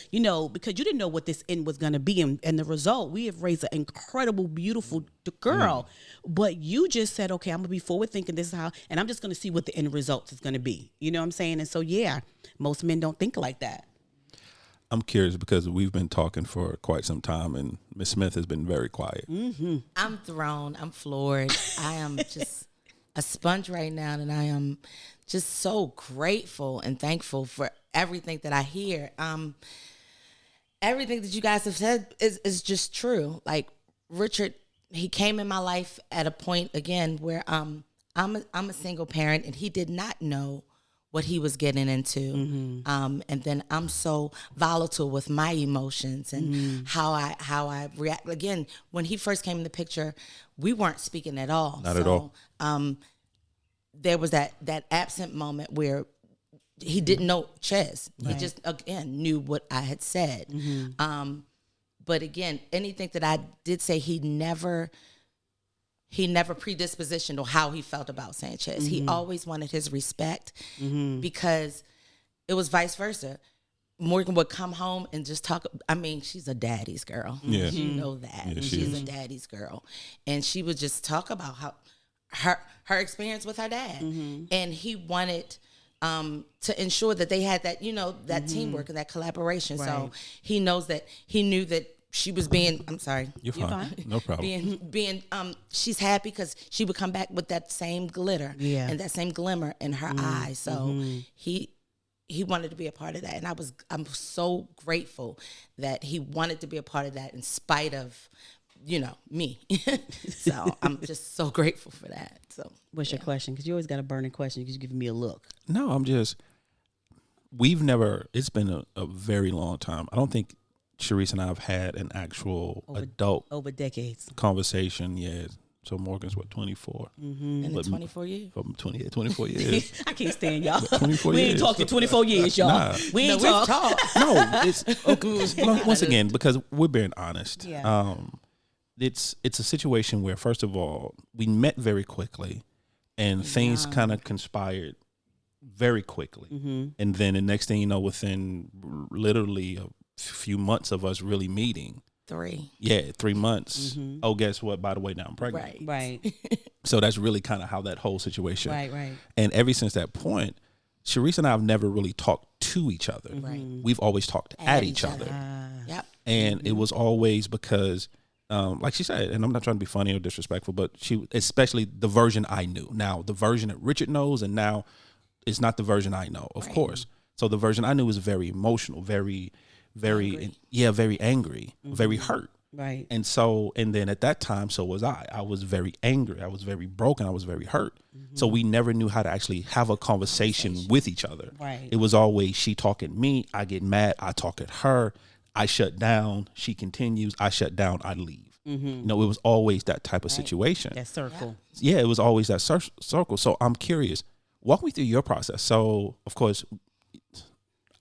because you didn't know what this end was going to be. And the result, we have raised an incredible, beautiful girl. But you just said, okay, I'm going to be forward thinking, this is how, and I'm just going to see what the end result is going to be. You know what I'm saying? And so, most men don't think like that. I'm curious because we've been talking for quite some time, and Miss Smith has been very quiet. I'm thrown. I'm floored. I am just a sponge right now, and I am just so grateful and thankful for everything that I hear. Everything that you guys have said is just true. Like Richard, he came in my life at a point again where I'm a single parent, and he did not know what he was getting into. And then I'm so volatile with my emotions and how I react. Again, when he first came in the picture, we weren't speaking at all. Not at all. There was that absent moment where he didn't know Ches. He just, again, knew what I had said. But again, anything that I did say, he never he never predispositioned on how he felt about Sanchez. He always wanted his respect because it was vice versa. Morgan would come home and just talk. I mean, she's a daddy's girl. Yeah. You know that. Yeah, She's a daddy's girl. And she would just talk about how her experience with her dad. And he wanted to ensure that they had that, that teamwork and that collaboration. Right. So he knew that she was being, I'm sorry. You're fine. No problem. Being she's happy because she would come back with that same glitter and that same glimmer in her eyes. So he wanted to be a part of that. And I'm so grateful that he wanted to be a part of that in spite of, me. So I'm just so grateful for that. So what's your question? Because you always got a burning question because you're giving me a look. No, it's been a very long time. I don't think Sharice and I have had an actual adult over decades conversation. Yeah. So Morgan's 24. In 24 years? From 24 years. I can't stand y'all. 24 we years. ain't talked in 24 years, y'all. Nah. We ain't talked. No, it's okay. Once again, because we're being honest. Yeah. It's a situation where, first of all, we met very quickly and things kind of conspired very quickly. And then the next thing you know, within literally a few months of us really meeting, 3 months. Oh, guess what? By the way, now I'm pregnant. Right. So that's really kind of how that whole situation. Right. And ever since that point, Sharice and I have never really talked to each other. Right. We've always talked at each other. Yep. And it was always because, like she said, and I'm not trying to be funny or disrespectful, but especially the version I knew. Now, the version that Richard knows, and now it's not the version I know, of course. So the version I knew was very emotional, very angry, very hurt. Right. And then at that time, so was I. I was very angry. I was very broken. I was very hurt. So we never knew how to actually have a conversation with each other. Right. It was always she talking me, I get mad, I talk at her, I shut down, she continues, I shut down, I leave. It was always that type of situation. That circle. Yeah, it was always that circle. So I'm curious, walk me through your process. So, of course,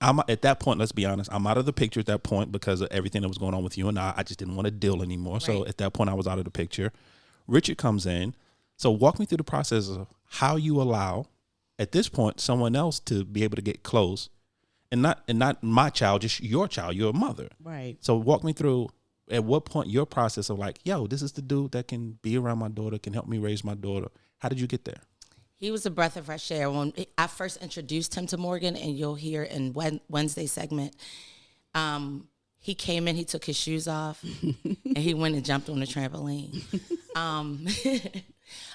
I'm at that point, let's be honest, I'm out of the picture at that point because of everything that was going on with you and I just didn't want to deal anymore. Right. So at that point, I was out of the picture. Richard comes in. So walk me through the process of how you allow, at this point, someone else to be able to get close, and not my child, just your child, your mother. Right. So walk me through at what point your process of like, yo, this is the dude that can be around my daughter, can help me raise my daughter. How did you get there? He was a breath of fresh air. When I first introduced him to Morgan, and you'll hear in Wednesday segment, he came in, he took his shoes off, and he went and jumped on the trampoline.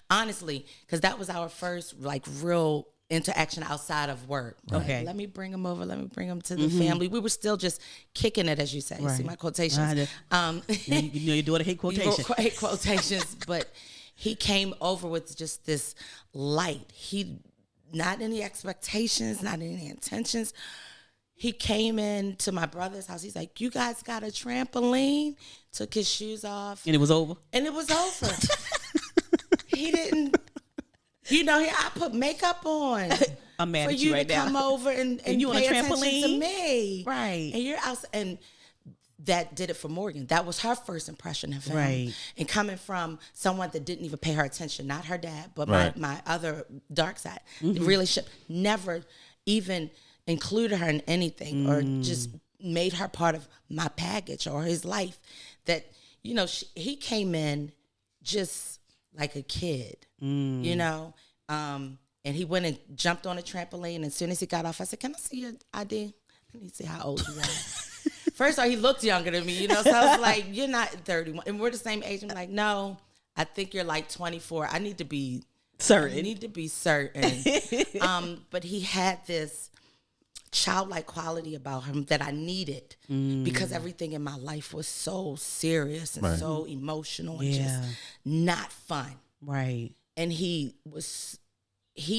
Honestly, because that was our first real interaction outside of work. Right. Okay. Let me bring him over. Let me bring him to the family. We were still just kicking it, as you say. Right. See my quotations. You know your daughter hate quotations. Hate quotations, but he came over with just this light. He, not any expectations, not any intentions. He came into my brother's house. He's like, you guys got a trampoline? Took his shoes off. And it was over? And it was over. He didn't, I put makeup on. I'm mad for at you right now. For you to come over and you on pay a trampoline? attention to me. Right. And you're outside. And that did it for Morgan. That was her first impression of him. Right. And coming from someone that didn't even pay her attention, not her dad, but right. my other dark side. The relationship never even included her in anything or just made her part of my package or his life. That, he came in just like a kid, and he went and jumped on a trampoline. And as soon as he got off, I said, can I see your ID? I need to see how old you are. First of all, he looked younger than me, so I was like, you're not 31. And we're the same age. I'm like, no, I think you're like 24. I need to be certain. But he had this childlike quality about him that I needed because everything in my life was so serious and so emotional and just not fun. Right. And he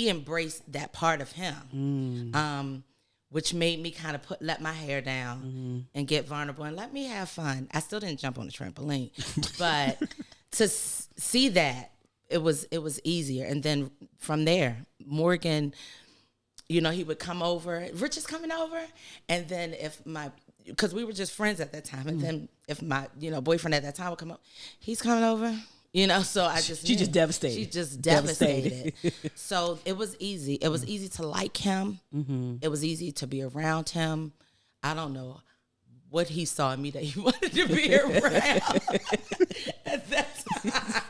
embraced that part of him. Which made me kind of let my hair down and get vulnerable and let me have fun. I still didn't jump on the trampoline, but to see that, it was easier. And then from there, Morgan, he would come over. Rich is coming over, and then because we were just friends at that time, and then if my boyfriend at that time would come up, he's coming over. So I just She just devastated. She just devastated. So it was easy. It was easy to like him. It was easy to be around him. I don't know what he saw in me that he wanted to be around at that time.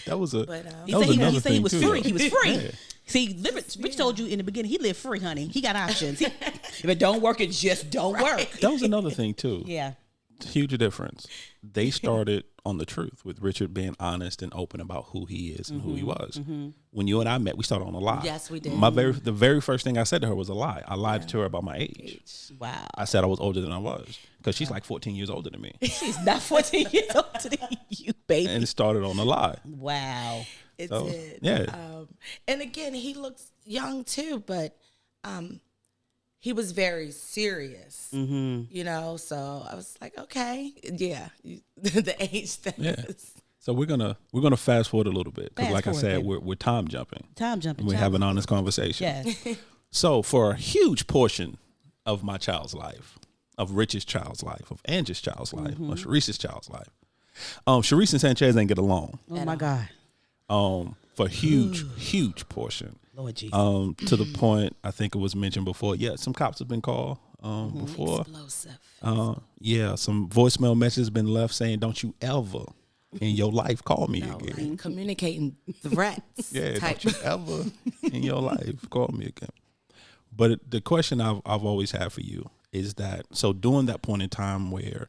That was a. But, that was another he said he thing was too, free. though. He was free. Yeah. See, Rich told you in the beginning he lived free, honey. He got options. If it don't work, it just don't work. That was another thing too. Yeah. Huge difference. They started on the truth with Richard being honest and open about who he is and who he was. When you and I met, we started on a lie. Yes, we did. The very first thing I said to her was a lie. I lied to her about my age. Wow. I said I was older than I was because she's like 14 years older than me, She's not 14 years older than you, baby. and it started on a lie. Wow. It So, did. yeah. And again, he looked young too, but he was very serious. So I was like, okay, yeah, the age thing. Yeah. So we're gonna fast forward a little bit because, Fast like I forward, said, baby. we're time jumping. Time jumping. And we have an honest conversation. Yes. So for a huge portion of my child's life, of Rich's child's life, of Angie's child's life, of Sharice's child's life, Sharice and Sanchez ain't get along. Oh my God. For a huge portion. Lord Jesus. To the point, I think it was mentioned before. Yeah, some cops have been called before. Explosive. Yeah, some voicemail messages been left saying, "Don't you ever in your life call me again." Like communicating threats. Yeah, type. don't you ever in your life call me again. But the question I've always had for you is that, so during that point in time where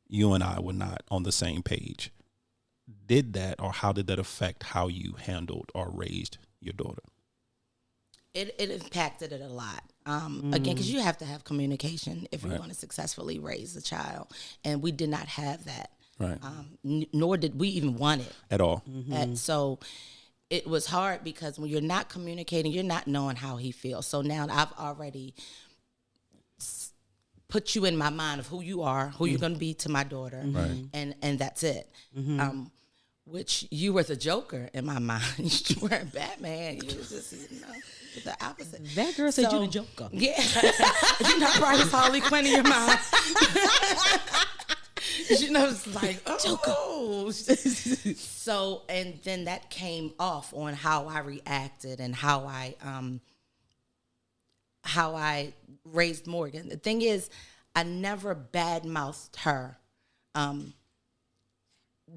you and I were not on the same page, did that, or how did that affect how you handled or raised your daughter? It impacted it a lot. Again, because you have to have communication if you want to successfully raise a child. And we did not have that. Right. Nor did we even want it. At all. And so it was hard because when you're not communicating, you're not knowing how he feels. So now I've already put you in my mind of who you are, who you're going to be to my daughter. Right. And that's it. Which you were the Joker in my mind. You weren't Batman. You was just, the opposite. That girl said you the Joker. Yeah. You know, probably was Harley Quinn in your mind. It's like, oh. So, and then that came off on how I reacted and how I raised Morgan. The thing is, I never badmouthed her.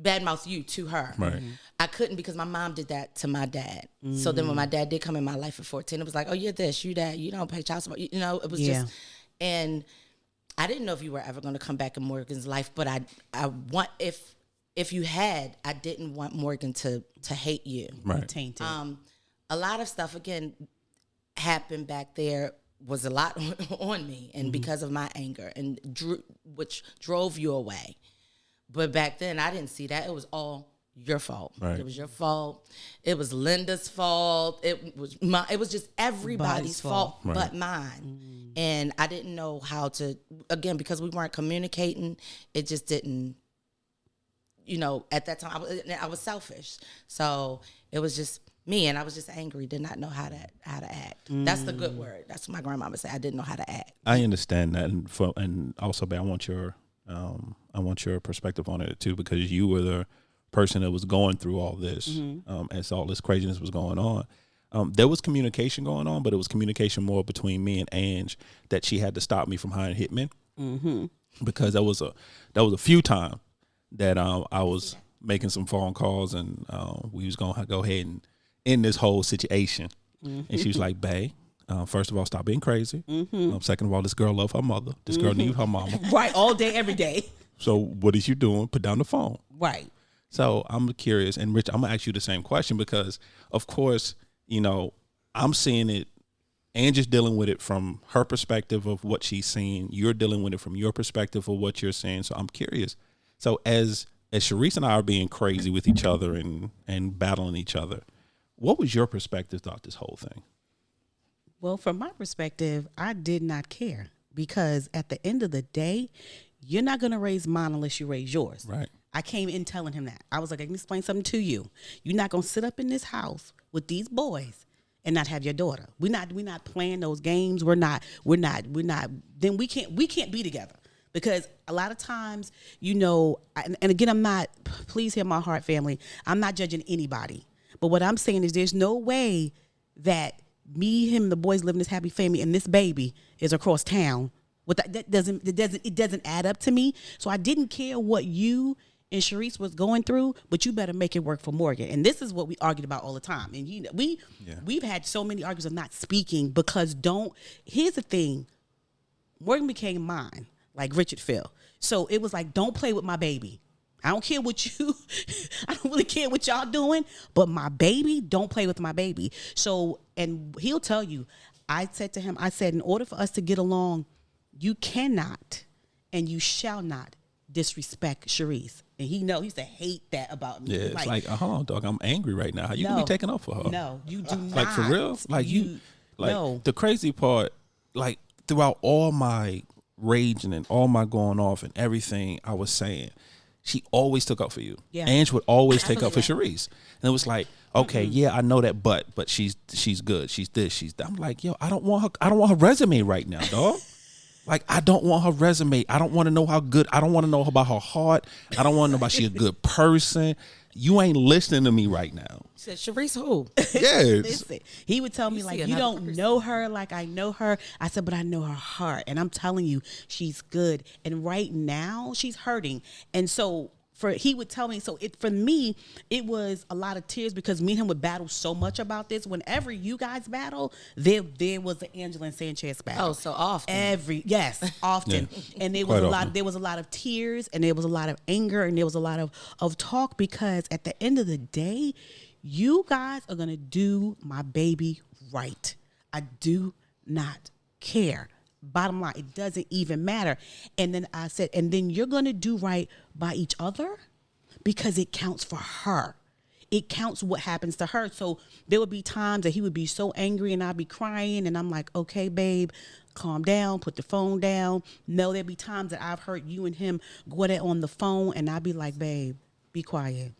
Badmouth you to her. Right. I couldn't because my mom did that to my dad. So then when my dad did come in my life at 14, it was like, oh, you're this, you that, you don't pay child support. It was just, and I didn't know if you were ever going to come back in Morgan's life, but I want, if you had, I didn't want Morgan to hate you. Right. Tainted. A lot of stuff, again, happened back there, was a lot on me, and because of my anger, and which drove you away. But back then, I didn't see that. It was all your fault. Right. It was your fault. It was Linda's fault. It was just everybody's fault Right. but mine. And I didn't know how to, again, because we weren't communicating, it just didn't, at that time, I was selfish. So it was just me, and I was just angry, did not know how to act. That's the good word. That's what my grandma would say. I didn't know how to act. I understand that, and also, babe, I want your perspective on it too, because you were the person that was going through all this as all this craziness was going on. There was communication going on, but it was communication more between me and Ange that she had to stop me from hiring hitmen, because that was a few times that I was making some phone calls, and we was gonna go ahead and end this whole situation. And she was like, "Bae, first of all, stop being crazy. Second of all, this girl love her mother. This girl need her mama. Right, all day, every day. So what is you doing? Put down the phone." Right. So I'm curious, and Rich, I'm gonna ask you the same question because, of course, I'm seeing it. Angie's dealing with it from her perspective of what she's seeing. You're dealing with it from your perspective of what you're seeing. So I'm curious. So as Sharice and I are being crazy with each other and battling each other, what was your perspective throughout this whole thing? Well, from my perspective, I did not care, because at the end of the day, you're not going to raise mine unless you raise yours. Right. I came in telling him that. I was like, I can explain something to you. You're not going to sit up in this house with these boys and not have your daughter. We're not playing those games. We're not, then we can't be together. Because a lot of times, and again, I'm not, please hear my heart, family. I'm not judging anybody. But what I'm saying is there's no way that me, him, the boys live in this happy family and this baby is across town. It doesn't add up to me. So I didn't care what you and Sharice was going through, but you better make it work for Morgan. And this is what we argued about all the time. And we've had so many arguments of not speaking because here's the thing. Morgan became mine, like Richard Phil. So it was like, don't play with my baby. I don't care what I don't really care what y'all doing, but my baby, don't play with my baby. So, and he'll tell you, I said to him, in order for us to get along, you cannot and you shall not disrespect Sharice. And he said, hate that about me. Yeah, it's like hold on, dog, I'm angry right now. How you gonna be taking up for her? No, you do not. Like, for real? Like, no. The crazy part, like, throughout all my raging and all my going off and everything I was saying, she always took up for you. Yeah. Ange would always take up for Sharice. And it was like, okay, yeah, I know that, but she's good. She's this, she's that. I'm like, yo, I don't want her resume right now, dog. Like, I don't want her resume. I don't want to know how good. I don't want to know about her heart. I don't want to know about she a good person. You ain't listening to me right now. She said, Sharice who? Yes. Listen, he would tell me, like, you don't know her like I know her. I said, but I know her heart. And I'm telling you, she's good. And right now, she's hurting. And so he would tell me, for me, it was a lot of tears because me and him would battle so much about this. Whenever you guys battle, there was the Angela and Sanchez battle. Oh, so often. Often. Yeah. And there was a lot of tears, and there was a lot of anger, and there was a lot of talk, because at the end of the day, you guys are going to do my baby right. I do not care. Bottom line, it doesn't even matter. And then I said, and then you're going to do right by each other because it counts for her. It counts what happens to her. So there would be times that he would be so angry and I'd be crying, and I'm like, okay, babe, calm down, put the phone down. No, there'd be times that I've heard you and him go at it on the phone, and I'd be like, babe, be quiet.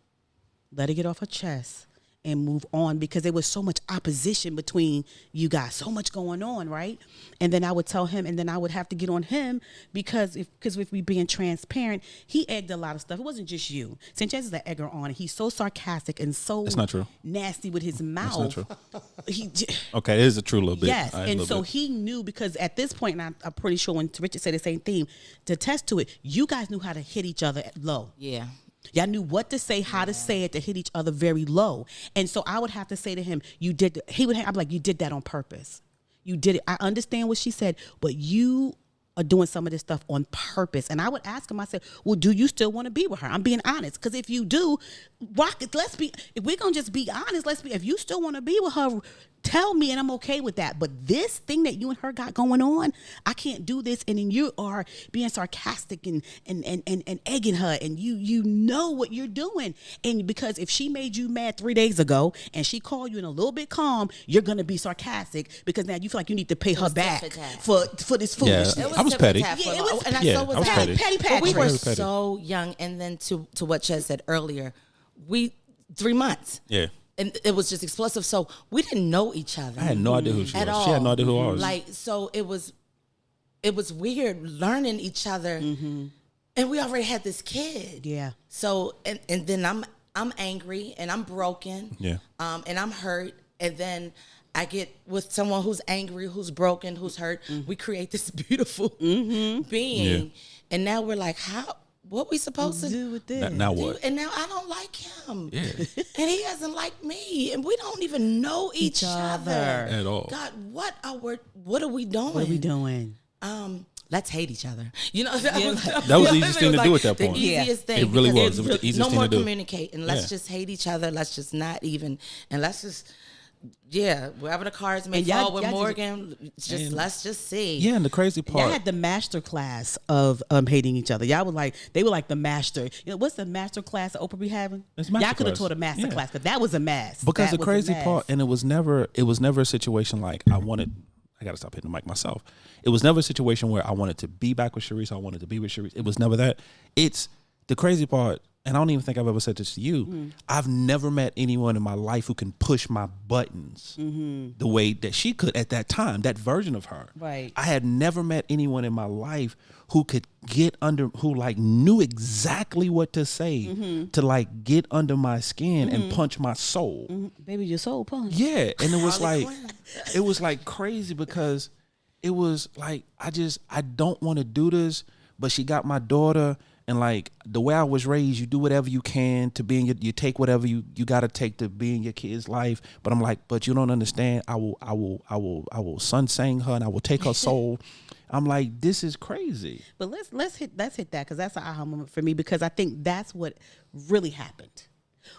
Let her get off her chest and move on, because there was so much opposition between you guys, so much going on, right? And then I would tell him, and then I would have to get on him because if we being transparent, he egged a lot of stuff. It wasn't just you. Sanchez is an egger on it. He's so sarcastic and so That's not true. nasty with his mouth. That's not true. Okay, it is a true little bit. Yes, and so he knew, because at this point, and I'm pretty sure when Richard said the same thing, to attest to it, you guys knew how to hit each other low. Yeah. Y'all knew what to say, how to say it, to hit each other very low. And so I would have to say to him, I'd be like, you did that on purpose. You did it. I understand what she said, but you are doing some of this stuff on purpose. And I would ask him, I said, well, do you still want to be with her? I'm being honest. Because if you do, if we're going to just be honest, if you still want to be with her, tell me, and I'm okay with that. But this thing that you and her got going on, I can't do this. And then you are being sarcastic and egging her, and you know what you're doing. And because if she made you mad 3 days ago and she called you in a little bit calm, you're gonna be sarcastic because now you feel like you need to pay her back for this foolishness. Yeah, I was petty. I was petty. But we were petty. so young. And then to what Chez said earlier, 3 months. Yeah. And it was just explosive. So we didn't know each other. I had no idea who she was. All. She had no idea who I was. Like, so it was weird learning each other. Mm-hmm. And we already had this kid. Yeah. So and then I'm angry and I'm broken. Yeah. And I'm hurt. And then I get with someone who's angry, who's broken, who's hurt. Mm-hmm. We create this beautiful being. Yeah. And now we're like, what we supposed to do with this? Now what? And now I don't like him. Yeah. And he doesn't like me. And we don't even know each other at all. God, what are we doing? What are we doing? Let's hate each other. That was the easiest thing to do at that point. The easiest thing. It really was. It was the easiest thing to do. No more communicating. Let's just hate each other. Let's just not even. And let's just, wherever the cards may fall with Morgan, let's just see. Yeah, and the crazy part. Y'all had the master class of hating each other. Y'all they were like the master. What's the master class that Oprah be having? Y'all could have taught a master class, because that was a mess. Because the crazy part, and it was never a situation like I got to stop hitting the mic myself. It was never a situation where I wanted to be back with Sharice. I wanted to be with Sharice. It was never that. It's the crazy part. and I don't even think I've ever said this to you. I've never met anyone in my life who can push my buttons the way that she could at that time, that version of her. Right. I had never met anyone in my life who could who like knew exactly what to say to like get under my skin and punch my soul. Baby, your soul punch. Yeah. And it was like crazy because it was like, I don't want to do this, but she got my daughter. And like the way I was raised, you do whatever you can to be in you take whatever you got to take to be in your kid's life. But I'm like, but you don't understand. I will sun sang her and I will take her soul. I'm like, this is crazy. But let's hit that because that's an aha moment for me, because I think that's what really happened.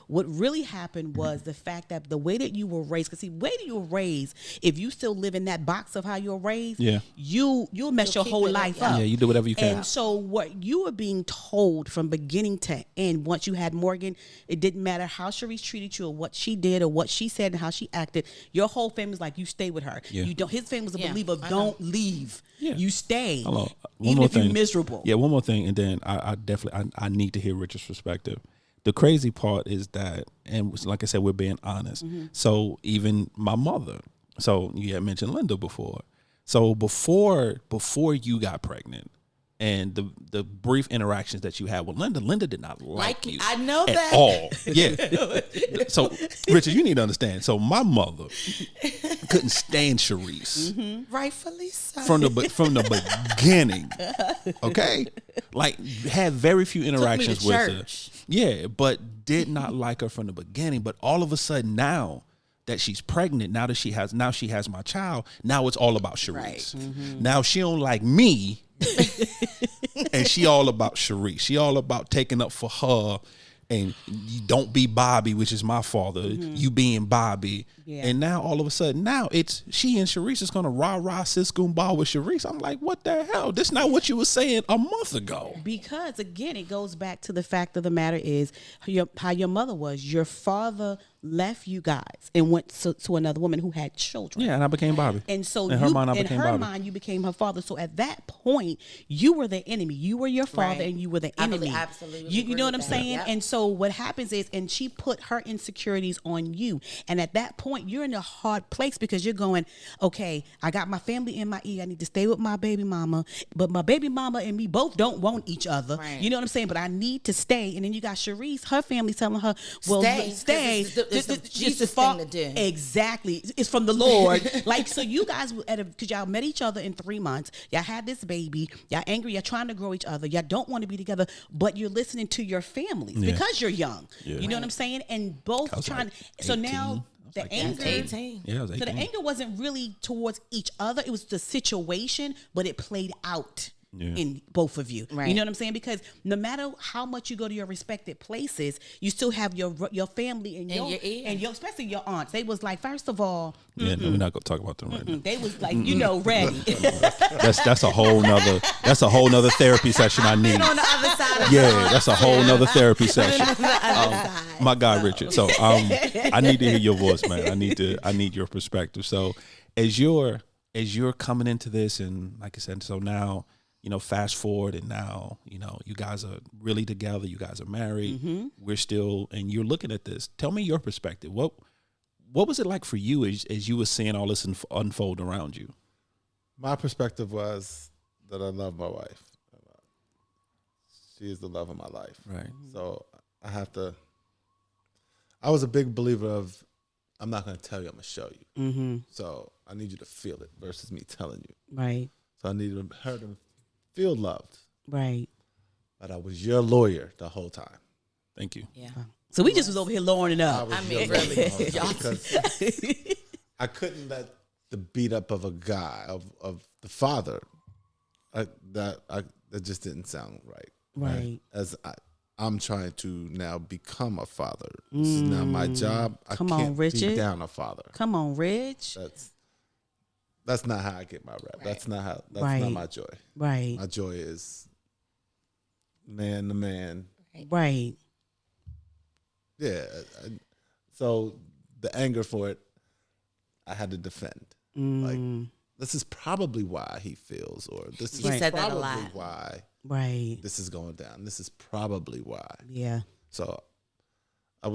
What really happened was the fact that the way that you were raised, because see, the way that you were raised, if you still live in that box of how you're raised, you'll mess your whole life up. Yeah, you do whatever you can. And so what you were being told from beginning to end, once you had Morgan, it didn't matter how Sharice treated you or what she did or what she said and how she acted. Your whole family was like, you stay with her. Yeah. You don't. His family was a believer of don't leave. Yeah. You stay. Hello. Even if you're miserable. Yeah, one more thing, and then I definitely need to hear Richard's perspective. The crazy part is that, and like I said, we're being honest. So even my mother, so you had mentioned Linda before. So before you got pregnant and the brief interactions that you had with Linda did not like you. I know at that. all. Yeah. So Richard, you need to understand. So my mother couldn't stand Sharice. Rightfully so. From the beginning. Okay? Like had very few interactions with her. Yeah, but did not like her from the beginning. But all of a sudden now that she's pregnant, now she has my child, now it's all about Sharice. Right. Now she don't like me. And she all about Sharice. She all about taking up for her. And you don't be Bobby, which is my father. You being Bobby. Yeah. And now all of a sudden, now it's she and Sharice is going to rah-rah sis ball with Sharice. I'm like, what the hell? This is not what you were saying a month ago. Because, again, it goes back to the fact of the matter is how your mother was. Your father left you guys and went to another woman who had children. Yeah, and I became Bobby. And so in her mind, you became her father. So at that point, you were the enemy. You were your father and you were the enemy. Absolutely. You know what I'm saying? Yep. And so what happens is, and she put her insecurities on you. And at that point, you're in a hard place because you're going, okay, I got my family in my ear. I need to stay with my baby mama. But my baby mama and me both don't want each other. Right. You know what I'm saying? But I need to stay. And then you got Sharice, her family telling her, well, stay. It's the Jesus thing to do. Exactly. It's from the Lord. Like, so you guys, because y'all met each other in 3 months. Y'all had this baby. Y'all angry. Y'all trying to grow each other. Y'all don't want to be together, but you're listening to your families because you're young. Yeah. You know what I'm saying? And both trying. Like so now the anger. 18. Yeah, I was 18. So the anger wasn't really towards each other. It was the situation, but it played out. Yeah. In both of you. Right. You know what I'm saying? Because no matter how much you go to your respected places, you still have your family and your especially your aunts. They was like, first of all, no, we're not gonna talk about them right now. They was like, ready. that's a whole nother therapy session I need. On the other side of that's a whole nother therapy session. My guy Richard. So I need to hear your voice, man. I need your perspective. So as you're coming into this, and like I said, so now, fast forward, and now, you guys are really together. You guys are married. We're still, and you're looking at this. Tell me your perspective. What was it like for you as you were seeing all this unfold around you? My perspective was that I love my wife. She is the love of my life. Right. So I was a big believer of, I'm not going to tell you, I'm going to show you. So I need you to feel it versus me telling you. Right. So I needed her to feel loved. Right. But I was your lawyer the whole time. Tink you. Yeah. So we just was over here lowering it up. Really because I couldn't let the beat up of a guy, of the father, that just didn't sound right. Right. As I'm trying to now become a father. This is now my job. I can't beat down a father. Come on, Rich. That's not how I get my rep. Right. That's not my joy. Right. My joy is man to man. Right. Yeah. So the anger for it, I had to defend. Like, this is probably why he feels, or this is probably why Right. This is going down. This is probably why. Yeah. So I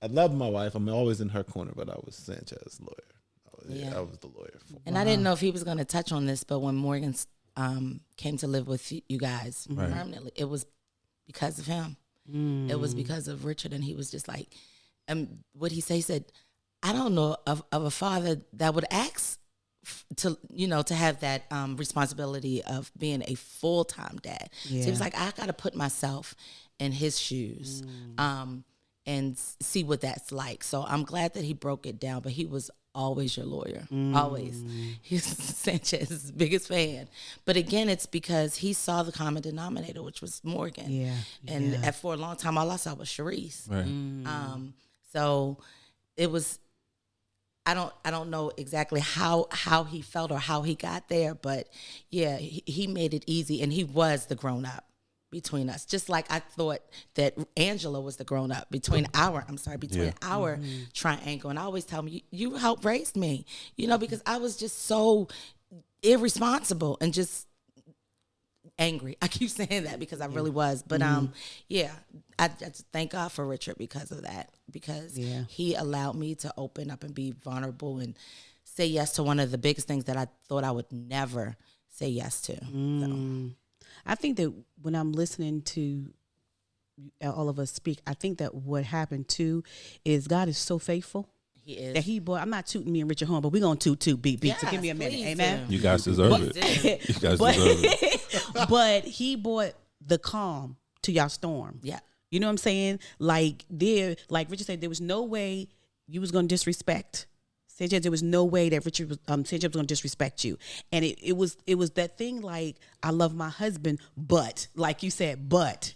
love my wife. I'm always in her corner, but I was Sanchez's lawyer. I was the lawyer for. And I didn't know if he was going to touch on this, but when Morgan came to live with you guys permanently, it was because of him. It was because of Richard, and he was just like, what he say? He said, I don't know of a father that would ask to have that responsibility of being a full-time dad. Yeah. So he was like, I got to put myself in his shoes and see what that's like. So I'm glad that he broke it down, but he was always your lawyer, always. He's Sanchez's biggest fan. But again, it's because he saw the common denominator, which was Morgan. Yeah. And for a long time, all I saw was Sharice. Right. So it was, I don't know exactly how he felt or how he got there, but yeah, he made it easy, and he was the grown up between us. Just like I thought that Angela was the grown up between our triangle. And I always tell him, you helped raise me, because I was just so irresponsible and just angry. I keep saying that because I really was. But I just thank God for Richard because of that, because he allowed me to open up and be vulnerable and say yes to one of the biggest things that I thought I would never say yes to. So. I think that when I'm listening to all of us speak, I think that what happened too is God is so faithful. He is. That I'm not tooting me and Richard home, but we're going to toot beat. Yes, so give me a minute. Amen. You guys deserve it. You guys deserve it. But he brought the calm to y'all storm. Yeah. You know what I'm saying? Like Richard said, there was no way you was going to disrespect Sanchez. There was no way that Richard was Sanchez was going to disrespect you. And it was that thing like, I love my husband, but like you said, but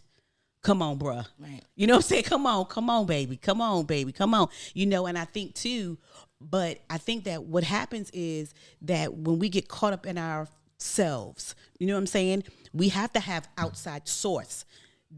come on, bruh. Right. You know what I'm saying? Come on, baby. Come on, baby. Come on. And I think too, but I think that what happens is that when we get caught up in ourselves, you know what I'm saying? We have to have outside source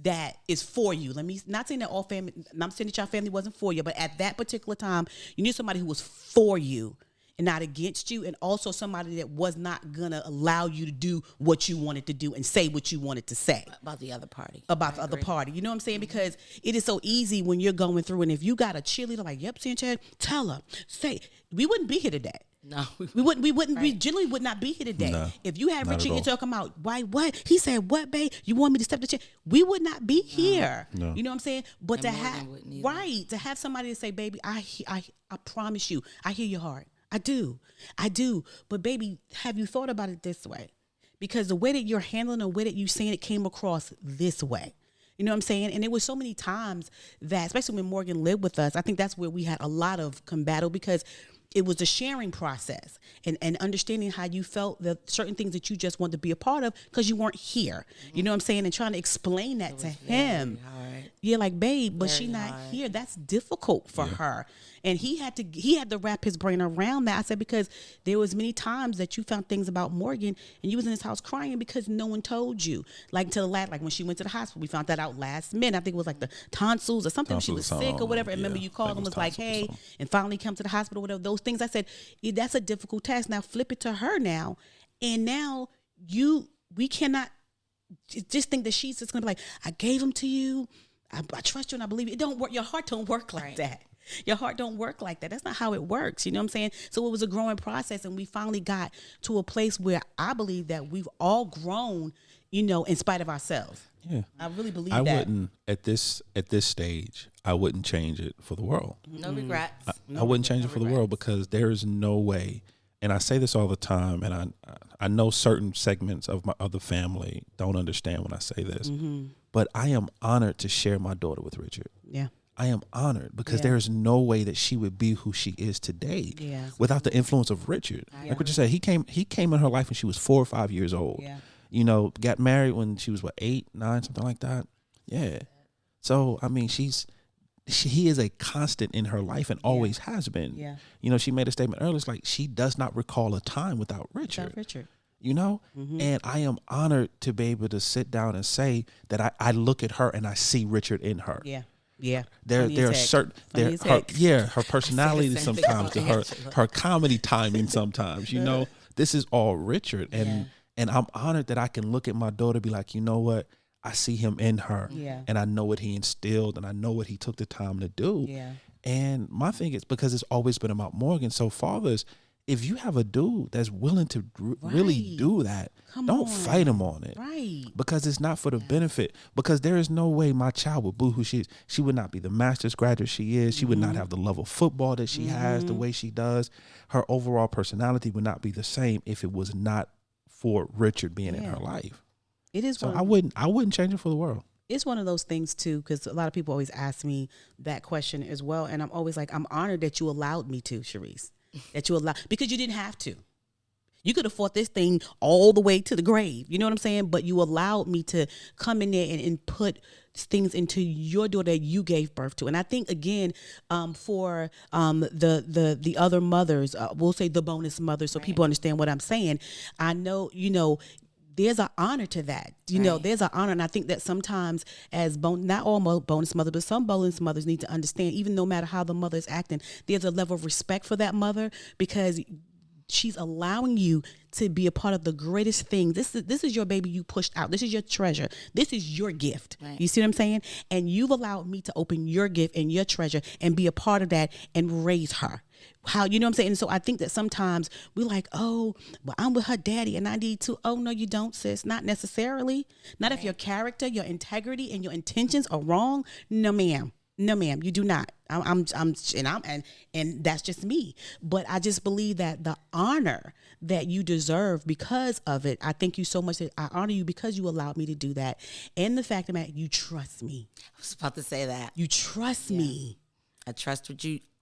that is for you. Let me not saying that all family, I'm saying that your family wasn't for you, but at that particular time, you need somebody who was for you and not against you, and also somebody that was not gonna allow you to do what you wanted to do and say what you wanted to say About the other party. about the other party. You know what I'm saying? Because it is so easy when you're going through, and if you got a cheerleader like, yep, Sanchez, tell her, say, we wouldn't be here today. No, we wouldn't. We generally would not be here today. No, if you had not Richard at here all. talking about why, what he said, what, babe, you want me to step the chair? We would not be here. No. You know what I'm saying? But And to Morgan have wouldn't either. to have somebody to say, baby, I promise you, I hear your heart. I do. But baby, have you thought about it this way? Because the way that you're handling, the way that you saying it came across this way. You know what I'm saying? And it was so many times that, especially when Morgan lived with us, I think that's where we had a lot of combattle, because it was a sharing process and understanding how you felt, that certain things that you just wanted to be a part of because you weren't here. You know what I'm saying? And trying to explain that to him. hard. Yeah, like, babe, but she Very not hard. here. That's difficult for her. And he had to wrap his brain around that. I said, because there was many times that you found things about Morgan and you was in his house crying because no one told you. Like to the last, like when she went to the hospital, we found that out last minute. I think it was like the tonsils or something. She was Tonsils, sick or whatever. And yeah, remember you I called think and it was was like, tonsils or hey, something. and finally come to the hospital, whatever. Those things. I said, that's a difficult task. Now flip it to her now. And now we cannot just think that she's just going to be like, I gave him to you. I trust you and I believe you. It don't work. Your heart don't work like that. Your heart don't work like that. That's not how it works. You know what I'm saying? So it was a growing process, and we finally got to a place where I believe that we've all grown, in spite of ourselves. Yeah. I really believe I that. wouldn't at this stage. I wouldn't change it for the world. No regrets. I wouldn't change it for the world, because there is no way. And I say this all the time, and I know certain segments of my other family don't understand when I say this, but I am honored to share my daughter with Richard. Yeah. I am honored because Yeah. there is no way that she would be who she is today Yeah. without the influence of Richard. Like what you said, he came in her life when she was 4 or 5 years old. Yeah. Got married when she was 8, 9, something like that. Yeah. So I mean, he is a constant in her life and always has been. Yeah. She made a statement earlier. It's like she does not recall a time without Richard. Without Richard. And I am honored to be able to sit down and say that I look at her and I see Richard in her. Yeah. Yeah. There are certain her personality same thing sometimes, about Angela. her comedy timing sometimes. This is all Richard, and And I'm honored that I can look at my daughter, be like, you know what? I see him in her. Yeah. And I know what he instilled, and I know what he took the time to do. Yeah. And my thing is, because it's always been about Morgan. So fathers, if you have a dude that's willing to really do that, don't fight him on it. Right. Because it's not for the benefit. Because there is no way my child would boo who she is. She would not be the master's graduate she is. She would not have the love of football that she has the way she does. Her overall personality would not be the same if it was not for Richard being in her life. It is. So I wouldn't change it for the world. It's one of those things too, because a lot of people always ask me that question as well, and I'm always like, I'm honored that you allowed me to, Sharice. That you allowed, because you didn't have to. You could have fought this thing all the way to the grave. You know what I'm saying? But you allowed me to come in there and put things into your daughter that you gave birth to. And I think, again, for the other mothers, we'll say the bonus mothers, so people understand what I'm saying. I know, there's an honor to that. There's an honor. And I think that sometimes not all bonus mothers, but some bonus mothers need to understand, even no matter how the mother is acting, there's a level of respect for that mother, because she's allowing you to be a part of the greatest thing. This is your baby you pushed out. This is your treasure. This is your gift. Right. You see what I'm saying? And you've allowed me to open your gift and your treasure and be a part of that and raise her. How, you know what I'm saying? And so I think that sometimes we're like, oh, well, I'm with her daddy and I need to. Oh, no, you don't, sis. Not necessarily. Not if your character, your integrity, and your intentions are wrong. No, ma'am. No, ma'am, you do not. And that's just me. But I just believe that the honor that you deserve because of it, I thank you so much. That I honor you because you allowed me to do that. And the fact that you trust me. I was about to say that. You trust me. I trust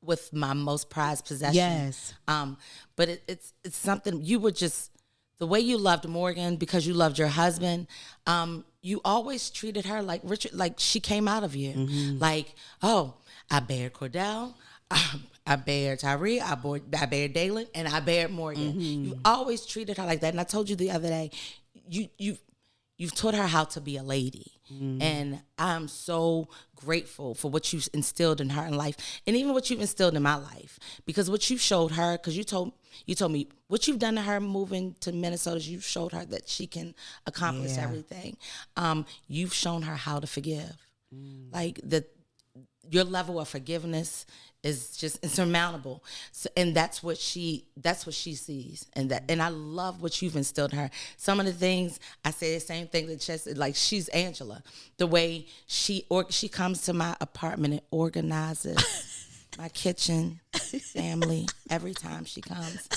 with my most prized possession. Yes. But it's something you were just, the way you loved Morgan because you loved your husband, you always treated her like Richard, like she came out of you. Mm-hmm. Like, oh, I bared Cordell, I bared Tyree, I bared Dalen, and I bared Morgan. Mm-hmm. You always treated her like that. And I told you the other day, you've taught her how to be a lady. Mm-hmm. And I'm so grateful for what you've instilled in her in life, and even what you've instilled in my life. Because what you showed her, because you told me what you've done to her moving to Minnesota, you've showed her that she can accomplish everything. You've shown her how to forgive. Like your level of forgiveness is just insurmountable. So, and that's what she sees. And I love what you've instilled in her. Some of the things I say the same thing that Chess, like she's Angela. The way she comes to my apartment and organizes my kitchen, family, every time she comes.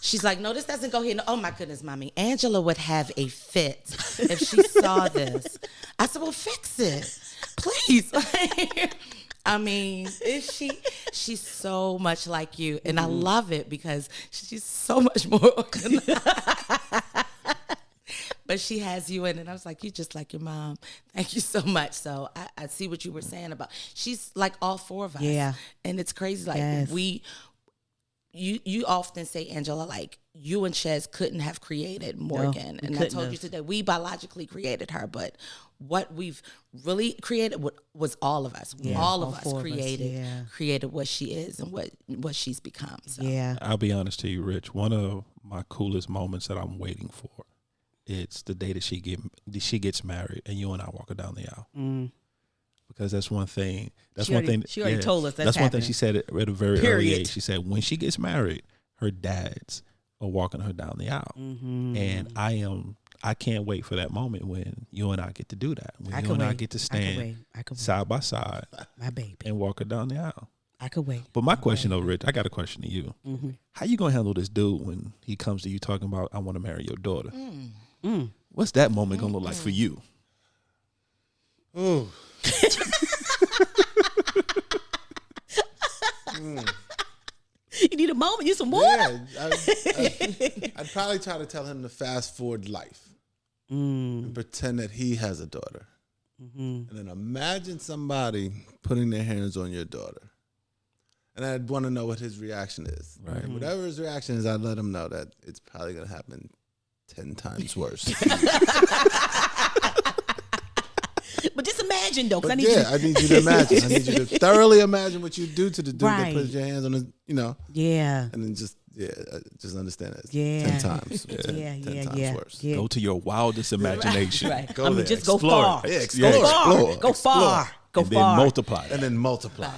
She's like, no, this doesn't go here. No, oh my goodness, mommy. Angela would have a fit if she saw this. I said, well, fix it, please. I mean, she's so much like you, and I love it because she's so much more organized. But she has you in it. I was like, you just like your mom. Thank you so much. So I see what you were saying about, she's like all four of us. Yeah. And it's crazy. Like you often say, Angela, like you and Chez couldn't have created Morgan. No, and I told you today, we biologically created her, but what we've really created was all of us. Yeah, all of us created what she is and what she's become. So. Yeah. I'll be honest to you, Rich. One of my coolest moments that I'm waiting for, it's the day that she gets married and you and I walk her down the aisle. Mm. Because that's one thing. She already told us that's one thing she said at a very early age. She said when she gets married, her dads are walking her down the aisle. Mm-hmm. And I can't wait for that moment when you and I get to do that. When I get to stand side by side, my baby, and walk her down the aisle. I could wait. But my question though, Rich, I got a question to you. Mm-hmm. How you gonna handle this dude when he comes to you talking about, I want to marry your daughter? What's that moment gonna look like for you? Ooh. You need a moment. You some water. Yeah, I'd probably try to tell him to fast forward life and pretend that he has a daughter, and then imagine somebody putting their hands on your daughter, and I'd want to know what his reaction is. Right. And whatever his reaction is, I'd let him know that it's probably going to happen 10 times worse. But just imagine, though. I need you to imagine. I need you to thoroughly imagine what you do to the dude that puts your hands on his, Yeah. And then just, Yeah, just understand it. Yeah. 10 times. Yeah, 10 yeah, times yeah. worse. Yeah. Go to your wildest imagination. Right. Go there. just go Explore far. it. Yeah, Go explore. far. Explore. Go far. Go And far. then multiply And that. then multiply.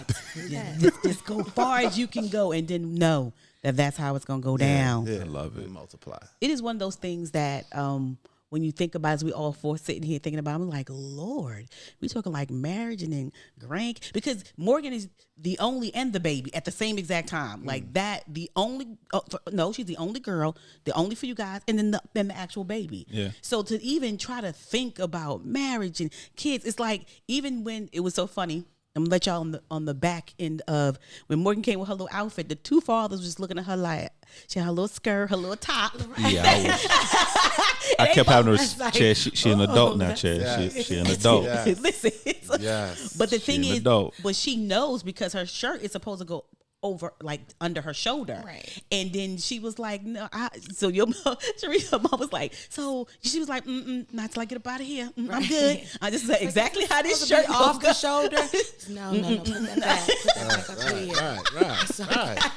Yeah. Just go far as you can go, and then know that that's how it's gonna go down. Yeah, I love it. and multiply. It is one of those things that when you think about, as we all four sitting here thinking about, I'm like, Lord, we talking like marriage and then because Morgan is the only and the baby at the same exact time. Like that, the only, she's the only girl, the only for you guys, and then the actual baby. Yeah. So to even try to think about marriage and kids, it's like, even when it was so funny, I'm gonna let y'all on the back end of when Morgan came with her little outfit, the two fathers was just looking at her like, she had her little skirt, her little top. Yeah, I kept having her like, Chad. She an adult now, Chad. Yes. She an adult. Yes. Listen, Yes. but the thing an is, adult. but she knows because her shirt is supposed to go over, like under her shoulder, Right. And then she was like, "No." So your mom, Teresa, mom was like, "So she was like, not till I get up out of here. I'm good." I just said exactly how this shirt off the goes. shoulder. No, put that back. Put that back up here. Right.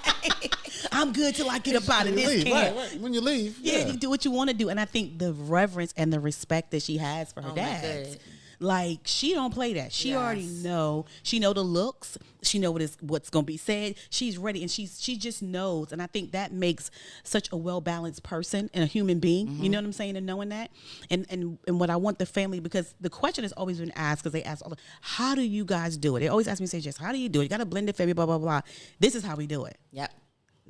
I'm good till I get up out of When you this leave, camp. right. When you leave. Yeah, you do what you want to do, and I think the reverence and the respect that she has for her my dad, God. like she don't play that. She Yes. already know. She know the looks. She know what's gonna be said. She's ready, and she just knows. And I think that makes such a well balanced person and a human being. You know what I'm saying? And knowing that, and what I want the family, because the question has always been asked, because they ask, how do you guys do it? They always ask me, say, Jess, how do you do it? You got a blended family, blah blah blah. This is how we do it. Yep.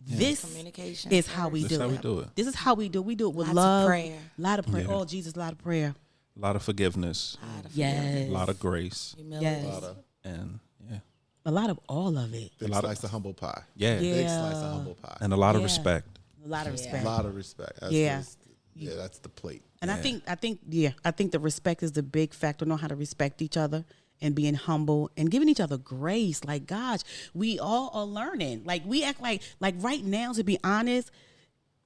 This Communication is how we This do how it. we do it. This is how we do it. We do it with Lots of love, prayer. a lot of prayer. Yeah. Oh Jesus, a lot of prayer. A lot of forgiveness, Yes, a lot of grace, Humility. yes, and yeah, a lot of all of it. Big slice of humble pie. yeah, Big Yeah. slice of humble pie. and a lot of Yeah. respect. A lot of A respect. lot of respect. That's Yeah. yeah, that's the plate. And I think the respect is the big factor. Know how to respect each other and being humble and giving each other grace. Like, gosh, we all are learning. Like, we act like right now, to be honest,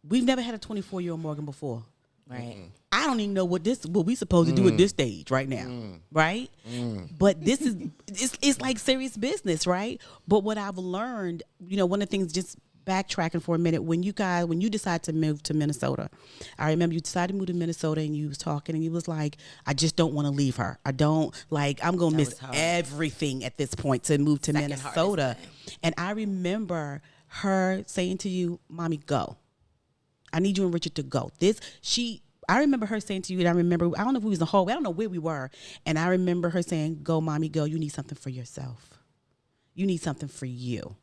we've never had a 24-year-old Morgan before. Right. I don't even know what we supposed to do at this stage right now, right? But this is it's like serious business, right? But what I've learned, one of the things, just backtracking for a minute, when you decide to move to Minnesota, I remember you decided to move to Minnesota, and you was talking, and you was like, I just don't want to leave her. I don't, like, I'm gonna miss was hard. everything at this point to move to Second Minnesota. hardest thing. And I remember her saying to you, "Mommy, go. I need you and Richard to go." I remember her saying to you, and I don't know if we was in the hallway, I don't know where we were, and I remember her saying, "Go, Mommy, go. You need something for yourself. You need something for you."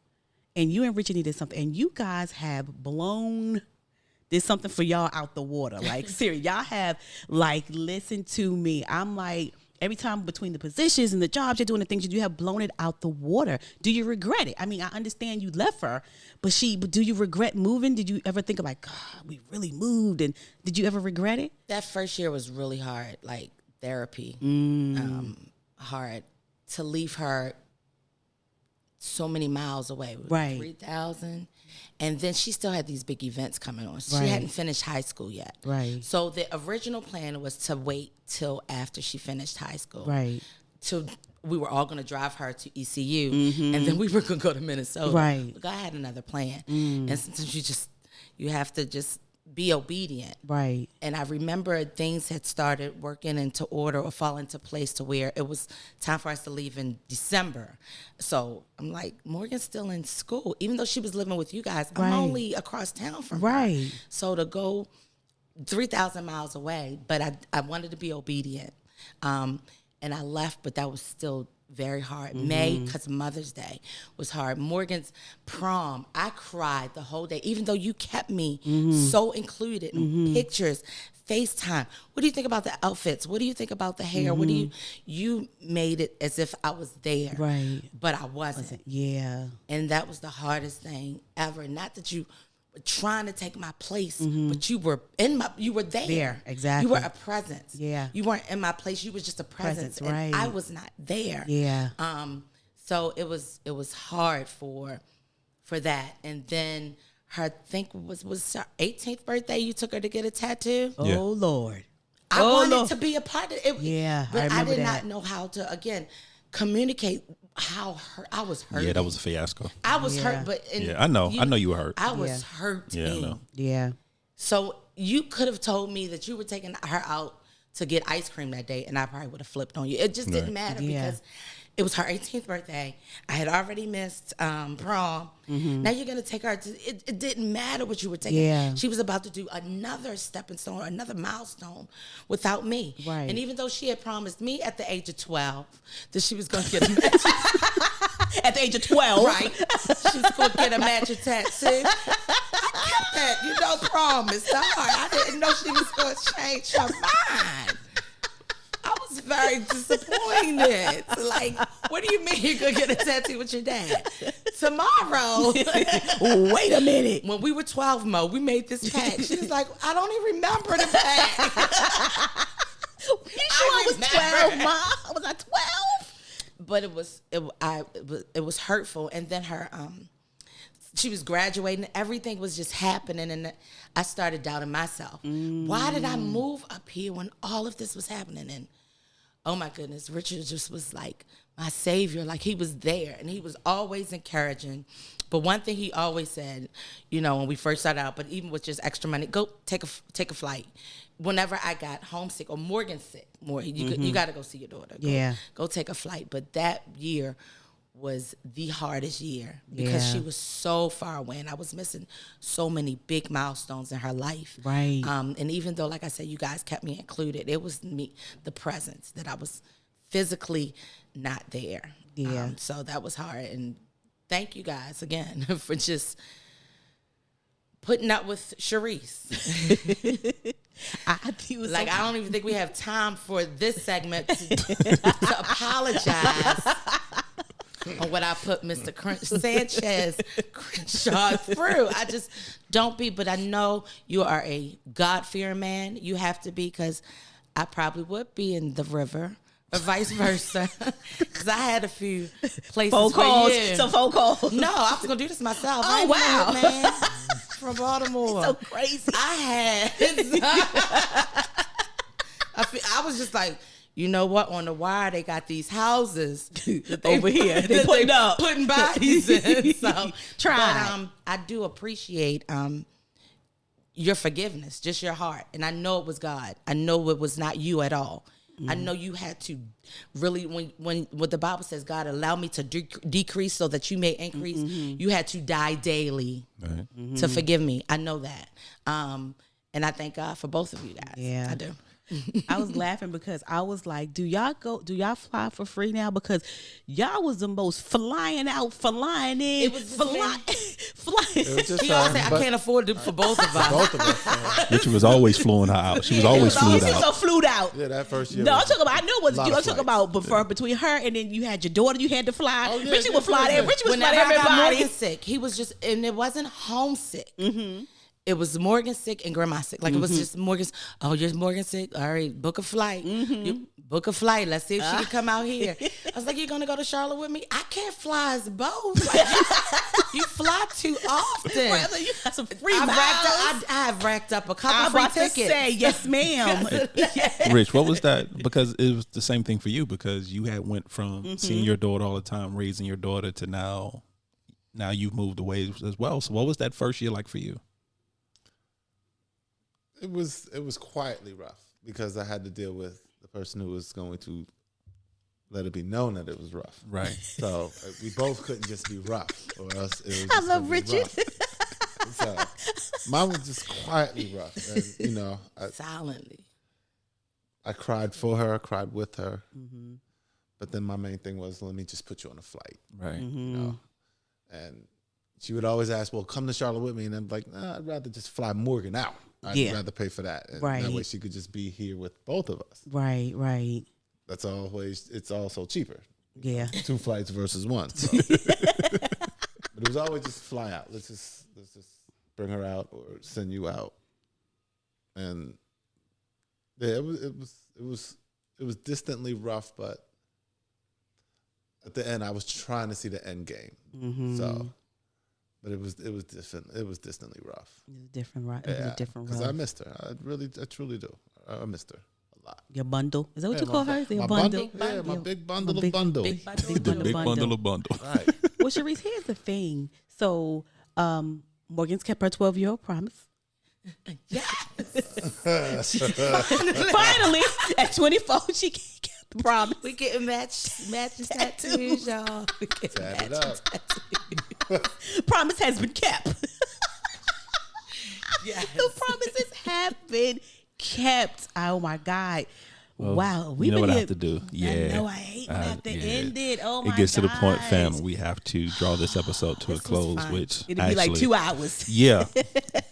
And you and Richard needed something, and you guys have blown this something for y'all out the water. Like, seriously, y'all have, like, listen to me. I'm like, every time between the positions and the jobs you're doing, the things you have blown it out the water. Do you regret it? I mean, I understand you left her, but do you regret moving? Did you ever think of, like, God, we really moved? And did you ever regret it? That first year was really hard, like therapy. Hard to leave her so many miles away. Right. 3,000. And then she still had these big events coming on. She Right. hadn't finished high school yet. Right. So the original plan was to wait till after she finished high school. Right. We were all going to drive her to ECU, and then we were going to go to Minnesota. Right. But God had another plan. And sometimes you have to just be obedient. Right. And I remember things had started working into order or fall into place to where it was time for us to leave in December. So I'm like, Morgan's still in school. Even though she was living with you guys, Right. I'm only across town from her. Right. So to go 3,000 miles away, but I wanted to be obedient. And I left, but that was still very hard. May, because Mother's Day was hard. Morgan's prom, I cried the whole day, even though you kept me so included in pictures, FaceTime. What do you think about the outfits? What do you think about the hair? What do you made it as if I was there. Right. But I wasn't. Yeah. And that was the hardest thing ever. Not that you were trying to take my place, but you were there. There, exactly. You were a presence. Yeah. You weren't in my place. You was just a presence. Presence, and right. I was not there. Yeah. So it was hard for that. And then her, I think was her 18th birthday, you took her to get a tattoo. Yeah. Oh, Lord. I Oh, wanted Lord. to be a part of it. Yeah, I But I remember did that. not know how to, again, communicate how hurt I was hurt. Yeah, that was a fiasco. I was Yeah. hurt, but I know you were hurt. I was hurt. Yeah, I know. Yeah. So you could have told me that you were taking her out to get ice cream that day, and I probably would have flipped on you. It just didn't matter because it was her 18th birthday. I had already missed prom. Now you're going to take her. It didn't matter what you were taking. Yeah. She was about to do another stepping stone, another milestone without me. Right. And even though she had promised me at the age of 12 that she was going to get a match. At the age of 12. Right. She was going to get a matching tattoo. I kept that, promise to her. I didn't know she was going to change her mind. I was very disappointed. Like, what do you mean you're going to get a tattoo with your dad? Tomorrow. Wait a minute. When we were 12, Mo, we made this pact. She was like, I don't even remember the pact. You sure I was 12, Mom? Was I 12? But it was hurtful. And then her she was graduating. Everything was just happening, and I started doubting myself. Why did I move up here when all of this was happening? And oh my goodness, Richard just was like my savior. Like, he was there, and he was always encouraging. But one thing he always said, when we first started out, but even with just extra money, go take a flight. Whenever I got homesick or Morgan sick, you got to go see your daughter. Go take a flight. But that year was the hardest year because she was so far away, and I was missing so many big milestones in her life. Right. And even though, like I said, you guys kept me included, it was me, the presence, that I was physically not there. Yeah. So that was hard. And thank you guys again for just putting up with Sharice. I don't even think we have time for this segment to apologize on what I put Mr. Sanchez Crenshaw through. I just don't be, but I know you are a God-fearing man. You have to be, because I probably would be in the river, or vice versa, because I had a few places phone calls. Some phone calls. No, I was going to do this myself. Oh, wow. Man. From Baltimore. So crazy. I was just like, you know what? On the wire, they got these houses over here. They putting bodies in. So try. But I do appreciate your forgiveness, just your heart, and I know it was God. I know it was not you at all. I know you had to really, when what the Bible says, God, allow me to decrease so that you may increase. You had to die daily to forgive me. I know that. And I thank God for both of you guys. Yeah. I do. I was laughing because I was like, do y'all fly for free now? Because y'all was the most flying in. It was flying. It was just He always said, I can't afford it for both of us. both of us. Richard was always flying her out. She was always flew She was out. so flued out. Yeah, that first year. No, I'm talking about. I know it was lot you. of I'm talking flights. about before between her and then you had your daughter. You had to fly. Oh, yeah, Richie yeah, would fly yeah. there. Richie would fly Whenever I got everybody. Morgan sick, he was just, and it wasn't homesick. It was Morgan sick and grandma sick. Like, it was just Morgan's, you're Morgan sick? All right, book a flight. You book a flight. Let's see if she can come out here. I was like, you're going to go to Charlotte with me? I can't fly as both. Like, you fly too often. Brother, you got some free miles. I have racked up a couple I'm free about to tickets. say, yes, ma'am. Rich, what was that? Because it was the same thing for you, because you had went from seeing your daughter all the time, raising your daughter, to now you've moved away as well. So what was that first year like for you? It was quietly rough because I had to deal with the person who was going to let it be known that it was rough. Right. So we both couldn't just be rough, or else it was. I just love gonna be Richard. rough. So mine was just quietly rough, and Silently. I cried for her, cried with her, but then my main thing was, let me just put you on a flight, Right. And she would always ask, well, come to Charlotte with me, and I'm like, nah, I'd rather just fly Morgan out. I'd rather pay for that. And Right. that way she could just be here with both of us. Right. It's also cheaper. Yeah. 2 flights versus 1. So. But it was always just fly out. Let's just bring her out or send you out. And yeah, it was distantly rough, but at the end I was trying to see the end game. So, but it was different. It was distantly rough. It was different, right? It was a different because road. I missed her. I truly do. I missed her a lot. Your bundle. Is that what you Yeah, call my- her? Is it my a bundle? Yeah, my big bundle big- of bundle. Big bundle. Big bundle. Big bundle of bundle. Right. Well, Sharice, here's the thing. So, Morgan's kept her 12-year-old promise. Finally, at 24, she kept the promise. We getting matching tattoos, y'all. We getting Add it matching up. Promise has been kept. Yes. The promises have been kept. Oh my God. Well, Wow. you We've know been what I here- have to do? Yeah. I know. I hate when I have to end it. Oh my God. It gets to the point, fam, we have to draw this episode to a was close, fun. which It'll be like actually, 2 hours. yeah,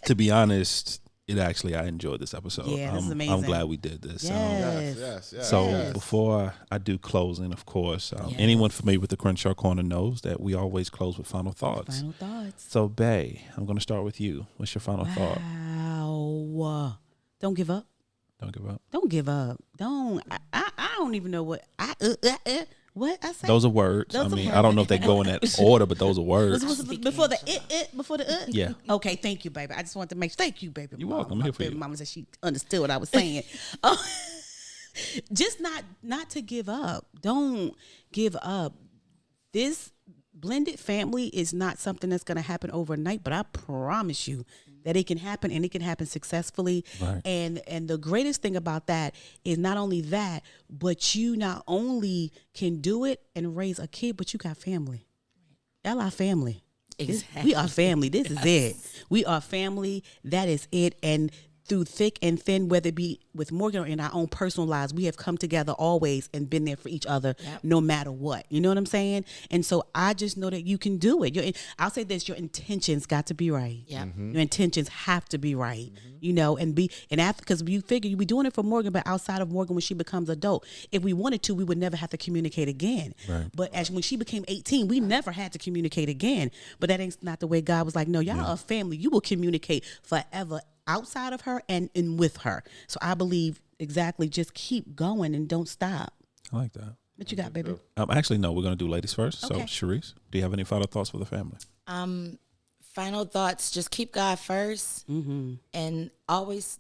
to be honest, I enjoyed this episode. Yeah, this is I'm amazing. glad we did this. Yes. Yes. So yes. before I do closing, of course, Yes. anyone familiar with the Crenshaw Corner knows that we always close with final thoughts. Final thoughts. So, Bay, I'm going to start with you. What's your final thought? Wow. Don't give up. Don't give up. Don't give up. Don't. I don't even know what what I say. Those are words. Those are I don't know if they go in that order, but those are words. Was it before the before the Yeah. Okay, thank you, baby. I just wanted to make thank you, baby. You're welcome. I'm here for Baby you. Mama said she understood what I was saying. Just not to give up. Don't give up. This blended family is not something that's going to happen overnight, but I promise you that it can happen, and it can happen successfully. Right. And the greatest thing about that is not only that, but you not only can do it and raise a kid, but you got family. Y'all are family. We are family. This is it. We are family. That is it. And through thick and thin, whether it be with Morgan or in our own personal lives, we have come together always and been there for each other, no matter what. You know what I'm saying? And so I just know that you can do it. I'll say this: your intentions got to be right. Yeah. Your intentions have to be right. You know, and after, because you figure you be doing it for Morgan, but outside of Morgan, when she becomes adult, if we wanted to, we would never have to communicate again. Right. But when she became 18, we never had to communicate again. But that ain't not the way God was like, no, y'all are a family. You will communicate forever outside of her and with her. So I believe exactly, just keep going and don't stop. I like that. What you got, baby? Actually, no, we're going to do ladies first. Okay. So, Sharice, do you have any final thoughts for the family? Final thoughts, just keep God first and always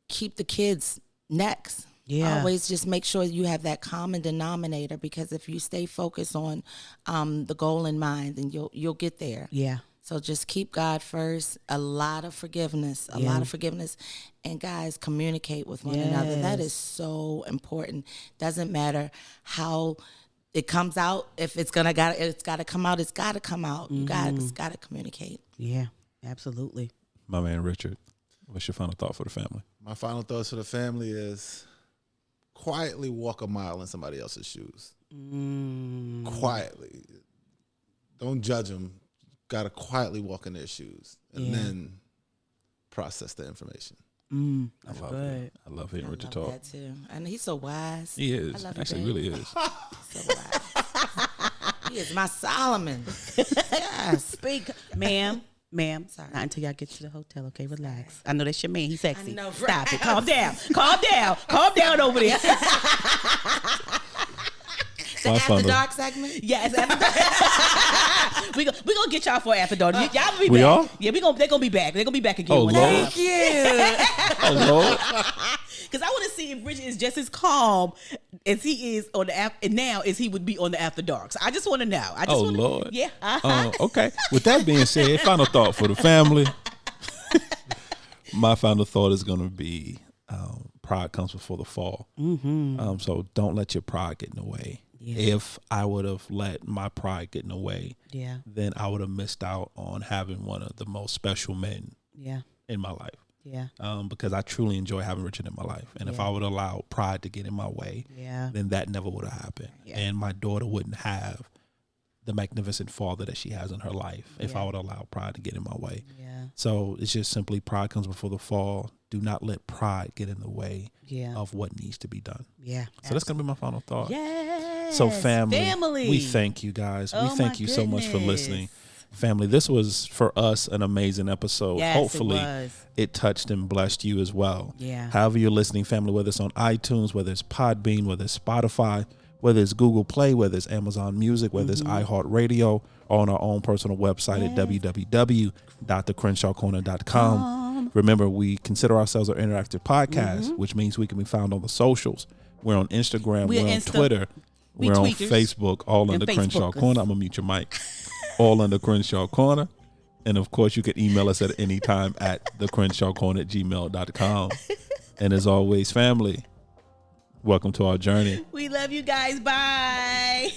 keep the kids next. Yeah. Always just make sure you have that common denominator, because if you stay focused on the goal in mind, then you'll get there. Yeah. So just keep God first. A lot of forgiveness, and guys, communicate with one another. That is so important. Doesn't matter how it comes out. If it's got to come out. It's got to come out. You guys got to communicate. Yeah, absolutely. My man, Richard, what's your final thought for the family? My final thoughts for the family is quietly walk a mile in somebody else's shoes. Quietly. Don't judge them. Got to quietly walk in their shoes and then process the information. I love it. I love hearing Richard Love talk. that too. And he's so wise. He is. I love you, Actually, babe. really is. So wise. He is my Solomon. Yes. Speak, ma'am. Sorry. Not until y'all get to the hotel, okay? Relax. I know that's your man. He's sexy. I know, Stop right? it. Calm down. Calm down over there. The My after final- dark segment. Yes. we gonna get y'all for after dark. Y'all will be We back. are? Yeah, they're gonna be back. They're gonna be back again. Oh, one Lord. day. Oh, Lord. Because I want to see if Richard is just as calm as he is on the and now as he would be on the after dark. So I just want to know. Oh, Lord. Yeah. Okay. With that being said, final thought for the family. My final thought is going to be pride comes before the fall. So don't let your pride get in the way. Yeah. If I would have let my pride get in the way, Yeah. then I would have missed out on having one of the most special men Yeah. in my life. Yeah. Because I truly enjoy having Richard in my life. And if I would allow pride to get in my way, then that never would have happened. Yeah. And my daughter wouldn't have the magnificent father that she has in her life if I would allow pride to get in my way. Yeah. So it's just simply pride comes before the fall. Do not let pride get in the way Yeah. of what needs to be done. Yeah. So that's going to be my final thought. Yes. So family, we thank thank you guys. Oh, we thank my you so much for goodness. listening. Family, this was for us an amazing episode. Yes, it Hopefully was. it touched and blessed you as well. Yeah. However you're listening, family, whether it's on iTunes, whether it's Podbean, whether it's Spotify, whether it's Google Play, whether it's Amazon Music, whether it's iHeartRadio, or on our own personal website at www.thecrenshawcorner.com. Remember, we consider ourselves an interactive podcast, which means we can be found on the socials. We're on Instagram. We're on Twitter. We're on Facebook, all under Crenshaw Corner. I'm going to mute your mic. All under Crenshaw Corner. And, of course, you can email us at any time at thecrenshawcorner@gmail.com. And as always, family, welcome to our journey. We love you guys. Bye.